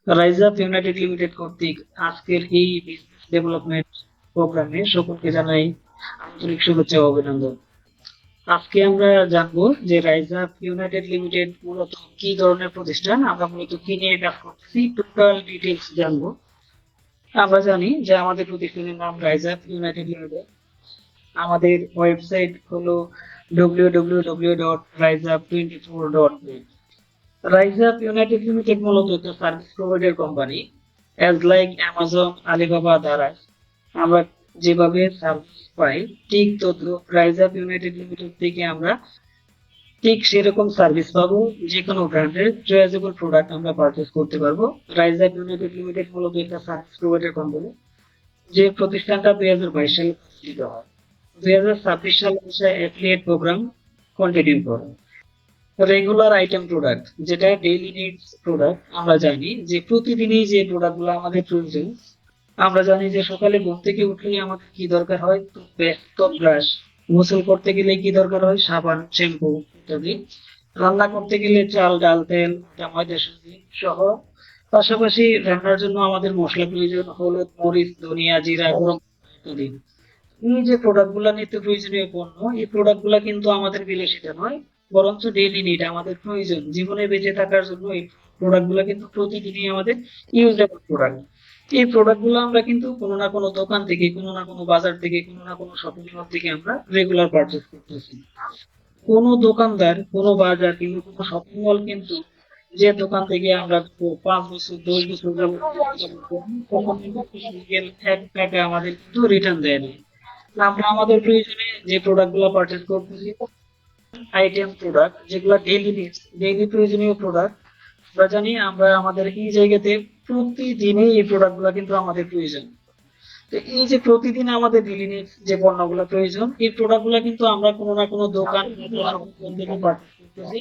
Rise Up United limited কর্তৃক আজকের এই বিজনেস ডেভেলপমেন্ট প্রোগ্রামে সকলকে জানাই আন্তরিক শুভেচ্ছা ও অভিনন্দন। আজকে আমরা জানবো যে রাইজ আপ ইউনাইটেড লিমিটেড মূলত কি ধরনের প্রতিষ্ঠান, আমরা মূলত কি নিয়ে কাজ করতেছি, টোটাল ডিটেলস জানবো। আমরা জানি যে আমাদের প্রতিষ্ঠানের নাম রাইজ আপ ইউনাইটেড লিমিটেড। আমাদের ওয়েবসাইট হলো www.riseup24.net। Rise Up United limited মূলত একটা service provider company. As like Amazon, Alibaba দ্বারা আমরা যেভাবে সার্ভিস পাই, ঠিক তদ্রুপ রাইজ আপ ইউনাইটেড লিমিটেড থেকে আমরা ঠিক সেরকম সার্ভিস পাবো। যে কোনো ব্র্যান্ডের চয়েসেবল প্রোডাক্ট আমরা পারচেস করতে পারবো। রাইজ আপ ইউনাইটেড লিমিটেড মূলত একটা সার্ভিস প্রোভাইডার কোম্পানি। যে প্রতিষ্ঠানটা 2022 সালে প্রতিষ্ঠিত হয়, 2026 সালে এসে অ্যাফিলিয়েট প্রোগ্রাম কন্টিনিউ করে। রেগুলার আইটেম প্রোডাক্ট, যেটা ডেইলি নিডস প্রোডাক্ট, আমরা জানি যে প্রতিদিনই যে প্রোডাক্টগুলো আমাদের প্রয়োজন। আমরা জানি যে সকালে ঘুম থেকে উঠলেই আমাদের কি দরকার হয়, টুথপেস্ট, টুথব্রাশ। গোসল করতে গেলে কি দরকার হয়, সাবান, শ্যাম্পু ইত্যাদি। রান্না করতে গেলে চাল, ডাল, তেল, ময়দা, সুজি সহ। পাশাপাশি রান্নার জন্য আমাদের মশলা প্রয়োজন, হলুদ, মরিচ, ধনিয়া, জিরা, গরম মসলা ইত্যাদি। এই যে প্রোডাক্ট গুলা নিত্য প্রয়োজনীয় পণ্য, এই প্রোডাক্ট গুলা কিন্তু আমাদের বিলাসিতা নয়, বরঞ্চ ডেইলি নিড, আমাদের প্রয়োজন জীবনে বেঁচে থাকার জন্য। এই প্রোডাক্ট গুলা কিন্তু প্রতিদিনই আমাদের ইউজেবল প্রোডাক্ট। এই প্রোডাক্ট গুলো আমরা কিন্তু কোনো না কোনো দোকান থেকে, কোনো না কোনো বাজার থেকে, কোনো না কোনো শপিং মল থেকে আমরা রেগুলার পারচেস করতেছি। কোনো দোকানদার, কোনো বাজার কিংবা কোনো শপিং মল কিন্তু যে দোকান থেকে আমরা 5 বছর, 10 বছর যাবত তখন কিন্তু single এক টাকা আমাদের কিন্তু রিটার্ন দেয় না। আমরা আমাদের প্রয়োজনে যে প্রোডাক্ট গুলো পারচেস করতেছি, আইটেম প্রোডাক্ট যেগুলো ডেইলি নিডস, ডেইলি প্রয়োজনীয় প্রোডাক্ট, আমরা জানি আমরা আমাদের এই জায়গাতে প্রতিদিনই এই প্রোডাক্ট গুলো কিন্তু আমাদের প্রয়োজন। তো এই যে প্রতিদিন আমাদের ডেইলি নিডস যে পণ্যগুলো প্রয়োজন, এই প্রোডাক্ট গুলো কিন্তু আমরা কোনো না কোনো দোকান থেকে পারচেস করতেছি।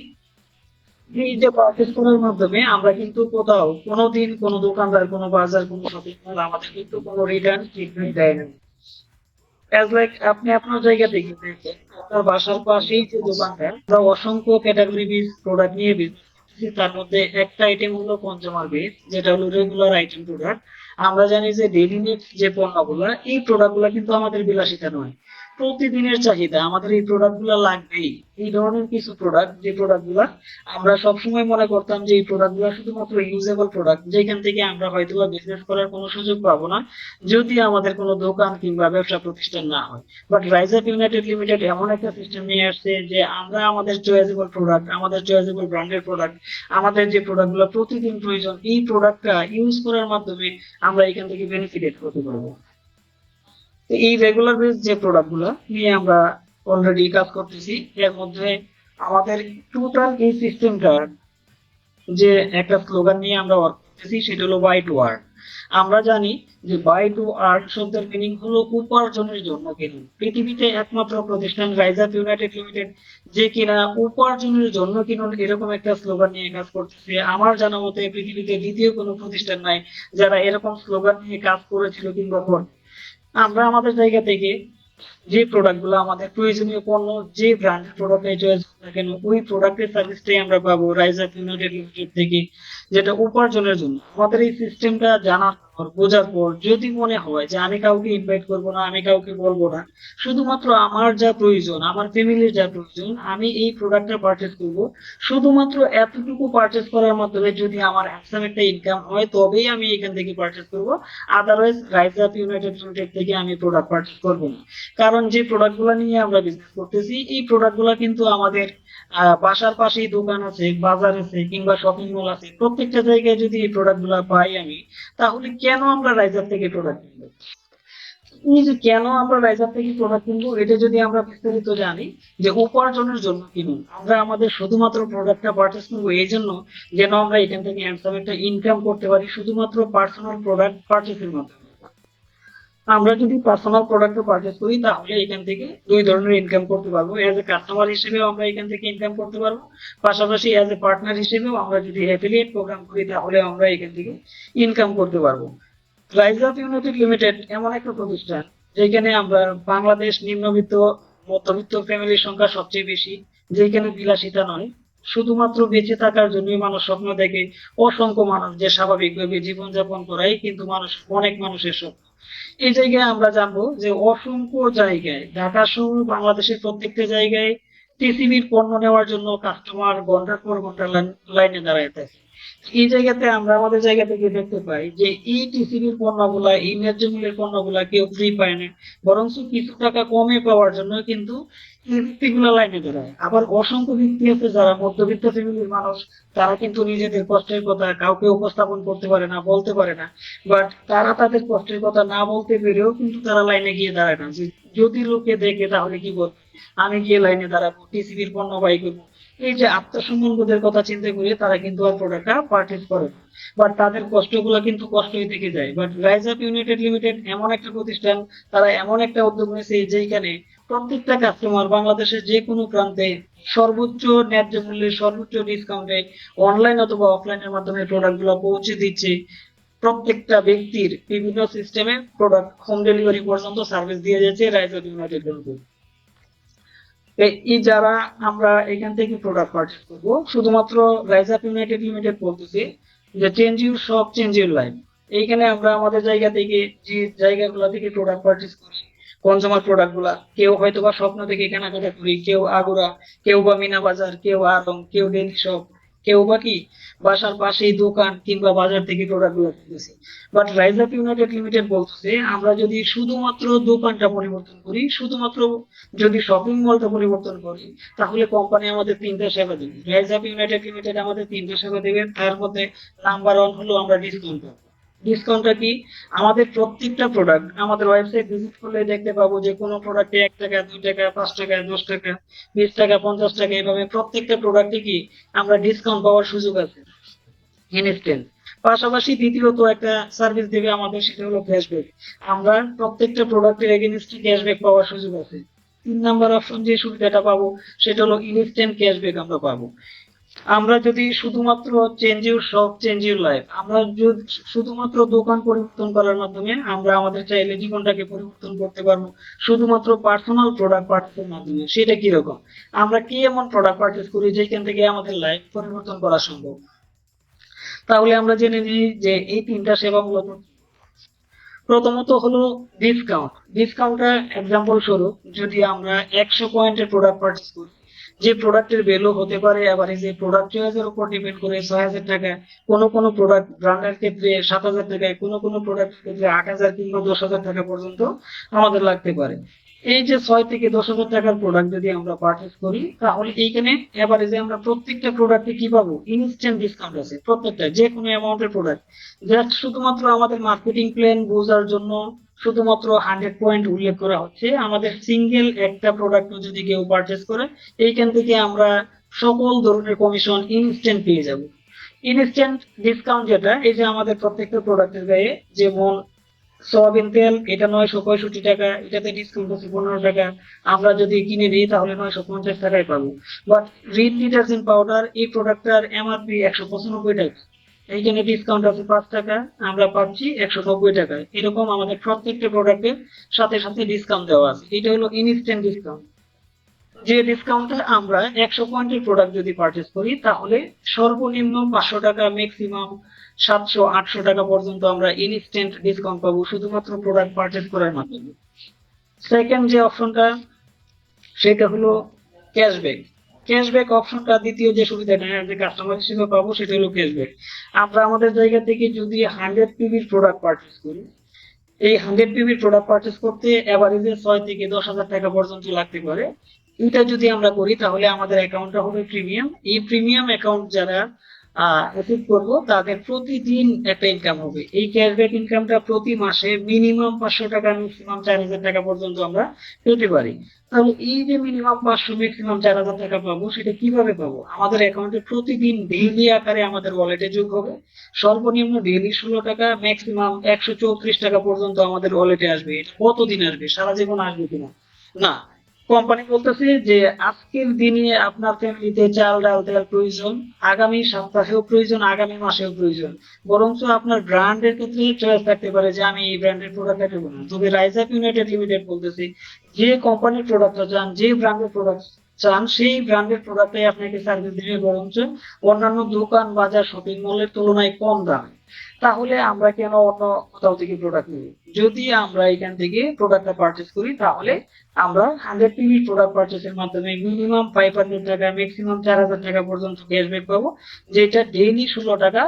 এই যে পারচেস করার মাধ্যমে আমরা কিন্তু কোথাও কোনোদিন কোনো দোকানদার, কোনো বাজার, কোনো শপিং মল আমাদের কিন্তু কোনো রিটার্ন ট্রিটমেন্ট দেয় না। অ্যাজ লাইক আপনি আপনার জায়গা থেকে দেখেন, আপনার বাসার পাশেই যে দোকানটা, আমরা অসংখ্য ক্যাটাগরি বেস প্রোডাক্ট নিয়ে বিজনেস করতেছি। তার মধ্যে একটা আইটেম হলো কনজিউমার বেস, যেটা হলো রেগুলার আইটেম প্রোডাক্ট। আমরা জানি যে ডেইলি নিডস যে পণ্যগুলো, এই প্রোডাক্টগুলো কিন্তু আমাদের বিলাসিতা নয়, প্রতিদিনের চাহিদা, আমাদের এই প্রোডাক্টগুলো লাগবেই। এই ধরনের কিছু প্রোডাক্ট, যে প্রোডাক্টগুলো আমরা সবসময় মনে করতাম যে এই প্রোডাক্টগুলো শুধুমাত্র ইউজেবল প্রোডাক্ট, যেখান থেকে আমরা হয়তো বিজনেস করার কোনো সুযোগ পাবো না যদি আমাদের কোনো দোকান কিংবা ব্যবসা প্রতিষ্ঠান না হয়। But Rise Up United limited এমন একটা সিস্টেম নিয়ে আসছে যে আমরা আমাদের চয়েসেবল প্রোডাক্ট, আমাদের চয়েসেবল ব্র্যান্ডের প্রোডাক্ট, আমাদের যে প্রোডাক্টগুলো প্রতিদিন প্রয়োজন, এই প্রোডাক্টটা ইউজ করার মাধ্যমে আমরা এখান থেকে বেনিফিটেড করতে পারবো। তো এই রেগুলার বেস যে প্রোডাক্টগুলো নিয়ে আমরা অলরেডি কাজ করতেছি, এর মধ্যে আমাদের টোটাল এই সিস্টেমটা যে একটা স্লোগান নিয়ে আমরা ওয়ার্ক করতেছি, সেটা হলো বাই টু আর্ন। আমরা জানি যে বাই টু আর্ন শব্দের মিনিং হলো উপার্জনের জন্য কিনুন। পৃথিবীতে একমাত্র প্রতিষ্ঠান রাইজ আপ ইউনাইটেড লিমিটেড যে কিনা উপার্জনের জন্য কিনুন এরকম একটা স্লোগান নিয়ে কাজ করতেছে। আমার জানা মতে পৃথিবীতে দ্বিতীয় কোনো প্রতিষ্ঠান নাই যারা এরকম স্লোগান নিয়ে কাজ করেছিল কিংবা করে। আমরা আমাদের জায়গা থেকে যে প্রোডাক্ট গুলো আমাদের প্রয়োজনীয় পণ্য, যে ব্র্যান্ডের প্রোডাক্ট চয়েস না কেন, ওই প্রোডাক্টের সার্ভিসটাই আমরা পাবো রাইজ আপ ইউনাইটেড লিমিটেড থেকে, যেটা উপার্জনের জন্য। আমাদের এই সিস্টেমটা জানার পর, বোঝার পর যদি মনে হয় যে আমি কাউকে ইনভাইট করবো না, আমি কাউকে বলবো না, শুধুমাত্র আমার যা প্রয়োজন, আমার ফ্যামিলির যা প্রয়োজন, আমি এই প্রোডাক্টটা পারচেস করব, শুধুমাত্র এতটুকু পারচেস করার মাধ্যমে যদি আমার হ্যান্ডসাম একটা ইনকাম হয়, তবেই আমি এখান থেকে পারচেস করব। Otherwise rise Up United limited থেকে আমি প্রোডাক্ট পারচেস করবো না। কারণ যে প্রোডাক্ট গুলা নিয়ে আমরা বিজনেস করতেছি, এই প্রোডাক্ট গুলা কিন্তু আমাদের বাসার পাশেই দোকান আছে, বাজার আছে কিংবা শপিং মল আছে, প্রত্যেকটা জায়গায় যদি এই প্রোডাক্ট গুলা পাই আমি, তাহলে কেন আমরা রাইজার থেকে প্রোডাক্ট কিনবো? এই যে কেন আমরা রাইজার থেকে প্রোডাক্ট কিনবো, এটা যদি আমরা বিস্তারিত জানি, যে উপার্জনের জন্য কিনুন। আমরা আমাদের শুধুমাত্র প্রোডাক্টটা পারচেস করবো এই জন্য যেন আমরা এখান থেকে হ্যান্ডসাম একটা ইনকাম করতে পারি, শুধুমাত্র পার্সোনাল প্রোডাক্ট পারচেসের মাধ্যমে। আমরা যদি পার্সোনাল প্রোডাক্ট পারচেস করি, তাহলে এখান থেকে দুই ধরনের ইনকাম করতে পারবো। এজ এ কাস্টমার হিসেবেও আমরা এখান থেকে ইনকাম করতে পারবো, পাশাপাশি এজ এ পার্টনার হিসেবেও আমরা যদি অ্যাফিলিয়েট প্রোগ্রাম করি, তাহলে আমরা এখান থেকে ইনকাম করতে পারবো। রাইজ আপ ইউনাইটেড লিমিটেড এমন একটা প্রতিষ্ঠান যেখানে আমরা বাংলাদেশ নিম্নবিত্ত, মধ্যবিত্ত ফ্যামিলির সংখ্যা সবচেয়ে বেশি, যেখানে বিলাসিতা নয়, শুধুমাত্র বেঁচে থাকার জন্যই মানুষ স্বপ্ন দেখে। অসংখ্য মানুষ যে স্বাভাবিকভাবে জীবনযাপন করাই কিন্তু অনেক মানুষের স্বপ্ন। এই জায়গায় আমরা জানবো যে অসংখ্য জায়গায় ঢাকা শহর বাংলাদেশের প্রত্যেকটা জায়গায় টিসিবির পণ্য নেওয়ার জন্য কাস্টমার ঘন্টার পর ঘন্টা লাইনে দাঁড়ায় থাকে। এই জায়গাতে আমরা আমাদের জায়গা থেকে দেখতে পাই যে এই টিসিবির পণ্যগুলা, এই ন্যায্য মূল্যের পণ্যগুলা কেউ ফ্রি পায় না, বরঞ্চ কিছু টাকা কমে পাওয়ার জন্য কিন্তু এই ব্যক্তিগুলো লাইনে দাঁড়ায়। আবার অসংখ্য ব্যক্তি আছে যারা মধ্যবিত্ত ফ্যামিলির মানুষ, তারা কিন্তু নিজেদের কষ্টের কথা কাউকে উপস্থাপন করতে পারে না, বলতে পারে না। বাট তারা তাদের কষ্টের কথা না বলতে পেরেও কিন্তু তারা লাইনে গিয়ে দাঁড়ায় না, যে যদি লোকে দেখে তাহলে কি বলবে, আমি গিয়ে লাইনে দাঁড়াবো, টিসিবির পণ্য বাই করবো। এই যে আত্মসম্মান বোধের কথা চিন্তা করে তারা কিন্তু আর প্রোডাক্টটা পারচেজ করে না। বাট তাদের কষ্টগুলো কিন্তু কষ্টই থেকে যায়। But Rise Up United limited এমন একটা প্রতিষ্ঠান, তারা এমন একটা উদ্যোগ নিয়েছে যেখানে প্রত্যেকটা কাস্টমার বাংলাদেশের যে কোনো প্রান্তে সর্বোচ্চ ন্যায্য মূল্যে সর্বোচ্চ ডিসকাউন্টে অনলাইন অথবা অফলাইনের মাধ্যমে প্রোডাক্ট গুলো পৌঁছে দিচ্ছে। প্রত্যেকটা ব্যক্তির বিভিন্ন সিস্টেমে প্রোডাক্ট হোম ডেলিভারি পর্যন্ত সার্ভিস দিয়ে যাচ্ছে রাইজ আপ ইউনাইটেড লিমিটেড। এই যারা আমরা এখান থেকে প্রোডাক্ট পারচেজ করবো, শুধুমাত্র রাইজ আপ ইউনাইটেড লিমিটেড বলতেছি যে change your shop change your life. এইখানে আমরা আমাদের জায়গা থেকে যে জায়গাগুলো থেকে প্রোডাক্ট পারচেজ করি, কনজিউমার প্রোডাক্ট গুলা, কেউ হয়তো বা স্বপ্ন থেকে কেনাকাটা করি, কেউ আগুরা, কেউ বা মিনা বাজার, কেউ আড়ং, কেউ ডেইলি শপ, কেউ বা কি বাসার পাশেই দোকান কিংবা বাজার থেকে প্রোডাক্ট গুলো কিনতেছি। But Rise Up United Limited বলতেছে আমরা যদি শুধুমাত্র দোকানটা পরিবর্তন করি, শুধুমাত্র যদি শপিং মলটা পরিবর্তন করি, তাহলে কোম্পানি আমাদের তিনটা সেবা দেবে। রাইজ আপ ইউনাইটেড লিমিটেড আমাদের তিনটা সেবা দেবে। তার মধ্যে নাম্বার ওয়ান হলো আমরা ডিসকাউন্ট পাবো। ডিসকাউন্টটা কি? আমাদের প্রত্যেকটা প্রোডাক্ট আমাদের ওয়েবসাইট ভিজিট করলে দেখতে পাবো যে কোনো প্রোডাক্টে 1 টাকা, 2 টাকা, 5 টাকা, 10 টাকা, 20 টাকা, 50 টাকা, এভাবে প্রত্যেকটা প্রোডাক্টে কি আমরা ডিসকাউন্ট পাওয়ার সুযোগ আছে ইনস্ট্যান্ট। পাশাপাশি দ্বিতীয়ত একটা সার্ভিস দেবে আমাদের, সেটা হলো ক্যাশব্যাক। আমরা প্রত্যেকটা প্রোডাক্টের এগেইনস্টে ক্যাশব্যাক পাওয়ার সুযোগ আছে। 3 নাম্বার অপশন যে সুবিধাটা পাবো সেটা হলো ইনস্ট্যান্ট ক্যাশব্যাক আমরা পাবো। আমরা যদি শুধুমাত্র change your shop change your life, আমরা যদি শুধুমাত্র দোকান পরিবর্তন করার মাধ্যমে আমরা আমাদের চাইলে জীবনটাকে পরিবর্তন করতে পারবো শুধুমাত্র পার্সোনাল প্রোডাক্ট পার্চেসের মাধ্যমে। সেটা কিরকম? আমরা কি এমন প্রোডাক্ট পার্চেস করি যেখান থেকে আমাদের লাইফ পরিবর্তন করা সম্ভব? তাহলে আমরা জেনে নিই যে এই তিনটা সেবা মূলত। প্রথমত হলো ডিসকাউন্ট। ডিসকাউন্টটা এক্সাম্পল স্বরূপ যদি আমরা 100 পয়েন্টের প্রোডাক্ট পারচেজ করি, যে প্রোডাক্টের ভ্যালু হতে পারে এভারেজ এই প্রোডাক্ট চয়েসের উপর ডিপেন্ড করে 6,000 টাকা, কোনো প্রোডাক্ট ব্র্যান্ডের ক্ষেত্রে 7,000 টাকায়, কোনো প্রোডাক্টের ক্ষেত্রে 8,000 কিংবা 10,000 টাকা পর্যন্ত আমাদের লাগতে পারে। এই যে 6 থেকে 10,000 টাকার প্রোডাক্ট যদি আমরা পারচেজ করি, তাহলে এইখানে এভারেজে আমরা প্রত্যেকটা প্রোডাক্টে কি পাবো? ইনস্ট্যান্ট ডিসকাউন্ট আছে প্রত্যেকটা, যে কোনো অ্যামাউন্টের প্রোডাক্ট। জাস্ট শুধুমাত্র আমাদের মার্কেটিং প্ল্যান বোঝার জন্য শুধুমাত্র 100 পয়েন্ট উল্লেখ করা হচ্ছে। আমাদের সিঙ্গেল একটা প্রোডাক্ট যদি কেউ পারচেজ করে, এইখান থেকে আমরা সকল ধরনের কমিশন ইনস্ট্যান্ট পেয়ে যাব। ইনস্ট্যান্ট ডিসকাউন্ট যেটা, এই যে আমাদের প্রত্যেকটা প্রোডাক্টের গায়ে, যেমন সয়াবিন তেল, এটা 965 টাকা, এটাতে ডিসকাউন্ট আছে 15 টাকা। আমরা যদি কিনে নিই তাহলে 950 টাকায় পাবো। বাট রিন ডিটারজেন্ট পাউডার, এই প্রোডাক্টটার এমআরপি 195 টাকা, এইখানে ডিসকাউন্ট আছে 5 টাকা, আমরা পাচ্ছি 190 টাকায়। এরকম আমাদের প্রত্যেকটা প্রোডাক্টের সাথে সাথে ডিসকাউন্ট দেওয়া আছে। এটা হলো ইনস্ট্যান্ট ডিসকাউন্ট। যে ডিসকাউন্টে আমরা 100 পয়েন্টের প্রোডাক্ট যদি পারচেস করি, তাহলে সর্বনিম্ন 500 টাকা, ম্যাক্সিমাম 700-800 টাকা পর্যন্ত আমরা ইনস্ট্যান্ট ডিসকাউন্ট পাবো শুধুমাত্র প্রোডাক্ট পারচেস করার মাধ্যমে। সেকেন্ড যে অপশনটা সেটা হলো ক্যাশব্যাক। ক্যাশব্যাক অপশনটা দ্বিতীয় যে সুবিধাটা যে কাস্টমার হিসেবে পাবো সেটা হলো ক্যাশব্যাক। আমরা আমাদের জায়গা থেকে যদি 100 পিবির প্রোডাক্ট পারচেস করি, এই 100 পিবির প্রোডাক্ট পারচেস করতে এভারেজে 6 থেকে 10,000 টাকা পর্যন্ত লাগতে পারে। এটা যদি আমরা করি তাহলে আমাদের অ্যাকাউন্টটা হবে প্রিমিয়াম। এই প্রিমিয়াম অ্যাকাউন্ট যারা অ্যাচিভ করবো তাদের প্রতিদিন একটা ইনকাম হবে। এই ক্যাশব্যাক ইনকামটা প্রতি মাসে মিনিমাম 500 টাকা, ম্যাক্সিমাম 4,000 টাকা পর্যন্ত আমরা পেতে পারি। তাহলে এই যে মিনিমাম 500, ম্যাক্সিমাম 4,000 টাকা পাবো, সেটা কিভাবে পাবো? আমাদের অ্যাকাউন্টে প্রতিদিন ডেইলি আকারে আমাদের ওয়ালেটে যোগ হবে। সর্বনিম্ন ডেইলি 16 টাকা, ম্যাক্সিমাম 134 টাকা পর্যন্ত আমাদের ওয়ালেটে আসবে। এটা কতদিন আসবে? সারা জীবন আসবে কিনা? না। কোম্পানি বলতেছে যে আজকের দিনে আপনার ফ্যামিলিতে চাল, ডাল, তেল প্রয়োজন, আগামী সপ্তাহেও প্রয়োজন, আগামী মাসেও প্রয়োজন। বরঞ্চ আপনার ব্র্যান্ডের ক্ষেত্রে চয়েস থাকতে পারে যে আমি এই ব্র্যান্ডের প্রোডাক্ট নেব না। তবে রাইজ আপ ইউনাইটেড লিমিটেড বলতেছে যে কোম্পানির প্রোডাক্টটা চান, যে ব্র্যান্ডের প্রোডাক্ট চান সেই ব্র্যান্ডের প্রোডাক্টটাই আপনাকে সার্ভিস দিবে, বরঞ্চ অন্যান্য দোকান বাজার শপিং মলের তুলনায় কম দামে, তাহলে আমরা কেন অন্য কোথাও থেকে প্রোডাক্ট নিব? যদি আমরা এখান থেকে প্রোডাক্টটা পারচেস করি, তাহলে আমরা 100 পিবি প্রোডাক্ট পারচেসের মাধ্যমে মিনিমাম 500 টাকা, ম্যাক্সিমাম 4000 টাকা পর্যন্ত ক্যাশব্যাক পাবো, যেটা ডেইলি 16 টাকা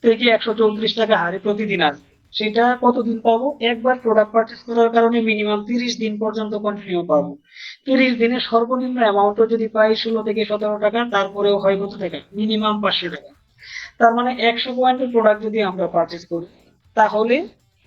থেকে 134 টাকা হারে প্রতিদিন আসবে। সেটা কতদিন পাবো? একবার প্রোডাক্ট পারচেস করার কারণে মিনিমাম 30 দিন পর্যন্ত কন্টিনিউ পাবো। 30 দিনে সর্বনিম্ন অ্যামাউন্টও যদি পাই 16 থেকে 17 টাকা, তারপরেও হয় কত টাকা? মিনিমাম 500 টাকা। তার মানে 100 পয়েন্টের প্রোডাক্ট যদি আমরা পারচেস করি, তাহলে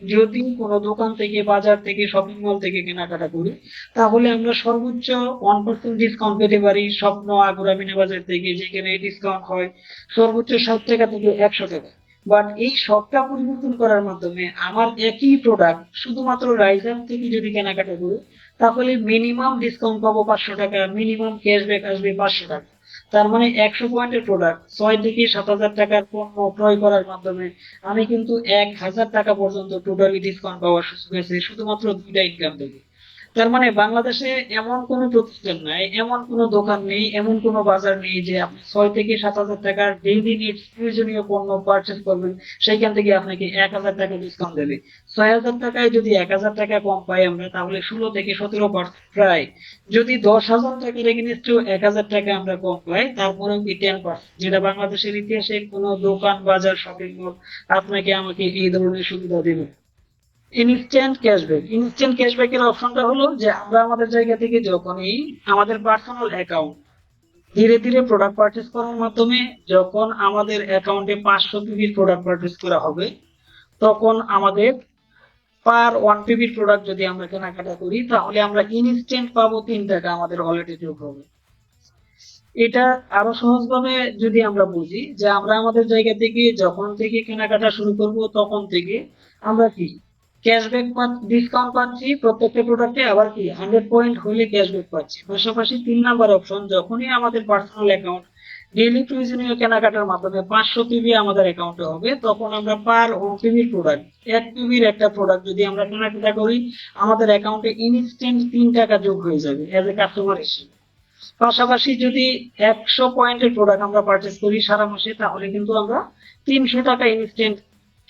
যদি কোনো দোকান থেকে, বাজার থেকে, শপিং মল থেকে কেনাকাটা করি, তাহলে আমরা সর্বোচ্চ 1% ডিসকাউন্ট পেতে পারি স্বপ্ন আগুরা মিনা বাজার থেকে, যেখানে ডিসকাউন্ট হয় সর্বোচ্চ 60 টাকা থেকে 100 টাকা। বাট এই সবটা পরিবর্তন করার মাধ্যমে আমার একই প্রোডাক্ট শুধুমাত্র রাইজার থেকে যদি কেনাকাটা করি, তাহলে মিনিমাম ডিসকাউন্ট পাবো 500 টাকা, মিনিমাম ক্যাশব্যাক আসবে 500 টাকা। তার মানে 100 পয়েন্টের প্রোডাক্ট 6 থেকে 7 হাজার টাকার পণ্য ক্রয় করার মাধ্যমে আমি কিন্তু 1000 টাকা পর্যন্ত টোটালি ডিসকাউন্ট পাওয়ার সুযোগ আছে শুধুমাত্র দুইটা ইনকাম থেকে। তার মানে বাংলাদেশে এমন কোনো প্রতিষ্ঠান নাই, এমন কোনো দোকান নেই, এমন কোনো বাজার নেই যে আপনি 6 থেকে 7 হাজার টাকার ডেইলি নিডস প্রয়োজনীয় পণ্য পারচেস করবেন, সেইখান থেকে আপনাকে 1000 টাকা ডিসকাউন্ট দেবে। 6 হাজার টাকায় যদি 1000 টাকা কম পাই আমরা, তাহলে 16 থেকে 17%, প্রায় যদি 10 হাজার টাকার এগেনস্টেও 1000 টাকা আমরা কম পাই, তারপরেও কি 10%, যেটা বাংলাদেশের ইতিহাসে কোনো দোকান বাজার শপিং মল আপনাকে আমাকে এই ধরনের সুবিধা দেবে। ইনস্ট্যান্ট ক্যাশব্যাকের অপশনটা হলো যে আমরা আমাদের জায়গা থেকে যখনই আমাদের পার্সোনাল অ্যাকাউন্ট ধীরে ধীরে প্রোডাক্ট পারচেস করার মাধ্যমে, যখন আমাদের অ্যাকাউন্টে 500 পিবির প্রোডাক্ট পারচেস করা হবে, তখন আমাদের পার 1 পিবির প্রোডাক্ট যদি আমরা কেনাকাটা করি, তাহলে আমরা ইনস্ট্যান্ট পাবো 3 টাকা আমাদের ওয়ালেটে যোগ হবে। এটা আরো সহজভাবে যদি আমরা বুঝি, যে আমরা আমাদের জায়গা থেকে যখন থেকে কেনাকাটা শুরু করব, তখন থেকে আমরা কি ক্যাশব্যাক ডিসকাউন্ট পাচ্ছি প্রত্যেকটা প্রোডাক্টে, আবার কি 100 পয়েন্ট হলে ক্যাশব্যাক পাচ্ছি। পাশাপাশি 3 নাম্বার অপশন, যখনই আমাদের পার্সোনাল অ্যাকাউন্ট ডেইলি প্রয়োজনীয় কেনাকাটার মাধ্যমে 500 পিবি আমাদের অ্যাকাউন্টে হবে, তখন আমরা পার 1 পিবির প্রোডাক্ট, 1 পিবির একটা প্রোডাক্ট যদি আমরা কেনাকাটা করি, আমাদের অ্যাকাউন্টে ইনস্ট্যান্ট 3 টাকা যোগ হয়ে যাবে এজ এ কাস্টমার হিসেবে। পাশাপাশি যদি 100 পয়েন্টের প্রোডাক্ট আমরা পারচেস করি সারা মাসে, তাহলে কিন্তু আমরা 300 টাকা ইনস্ট্যান্ট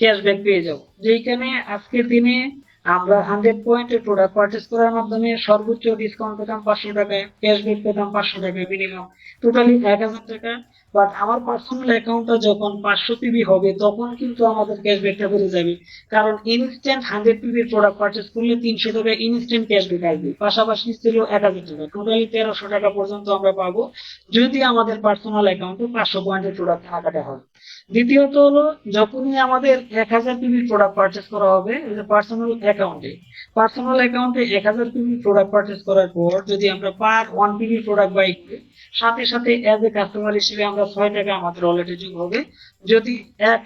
ক্যাশব্যাক পেয়ে যাব, যেখানে আজকের দিনে আমরা 100 পয়েন্টের প্রোডাক্ট পারচেস করার মাধ্যমে সর্বোচ্চ ডিসকাউন্ট পেতাম 500 টাকা, ক্যাশব্যাক পেতাম 500 টাকা মিনিমাম, টোটালি 1000 টাকা। বাট আমার পার্সোনাল অ্যাকাউন্টটা যখন 500 পিবি হবে, তখন কিন্তু আমাদের ক্যাশব্যাকটা বেড়ে যাবে, কারণ ইনস্ট্যান্ট 100 পিবির প্রোডাক্ট পারচেস করলে 300 টাকা ইনস্ট্যান্ট ক্যাশব্যাক আসবে, পাশাপাশি ছিল 1000 টাকা, টোটালি 1300 টাকা পর্যন্ত আমরা পাবো যদি আমাদের পার্সোনাল অ্যাকাউন্টে 500 পয়েন্টের প্রোডাক্ট কেনাকাটা হয়। দ্বিতীয়ত হলো, যখনই আমাদের 1000 পিবির প্রোডাক্ট পারচেস করা হবে পার্সোনাল অ্যাকাউন্টে 1000 পিবির প্রোডাক্ট পারচেস করার পর যদি আমরা পার 1 পিবির প্রোডাক্ট বাই করি, সাথে সাথে এজ এ কাস্টমার হিসেবে আমরা 6 টাকা আমাদের ওয়ালেটে যোগ হবে। যদি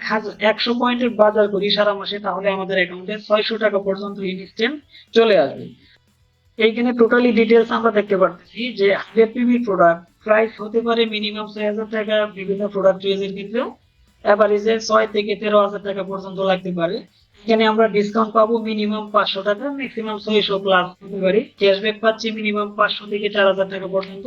100 পয়েন্টের বাজার করি সারা মাসে, তাহলে আমাদের অ্যাকাউন্টে 600 টাকা পর্যন্ত ইনস্ট্যান্ট চলে আসবে। এইখানে টোটালি ডিটেলস আমরা দেখতে পাচ্ছি যে 100 পিবির প্রোডাক্ট প্রাইস হতে পারে মিনিমাম 6 হাজার টাকা, বিভিন্ন প্রোডাক্ট চয়েসের ক্ষেত্রে এভারেজে 6 থেকে 13 হাজার টাকা পর্যন্ত লাগতে পারে। এখানে আমরা ডিসকাউন্ট পাবো মিনিমাম 500 টাকা, ম্যাক্সিমাম 600+ হতে পারে। ক্যাশব্যাক পাচ্ছি মিনিমাম 500 থেকে 4000 টাকা পর্যন্ত।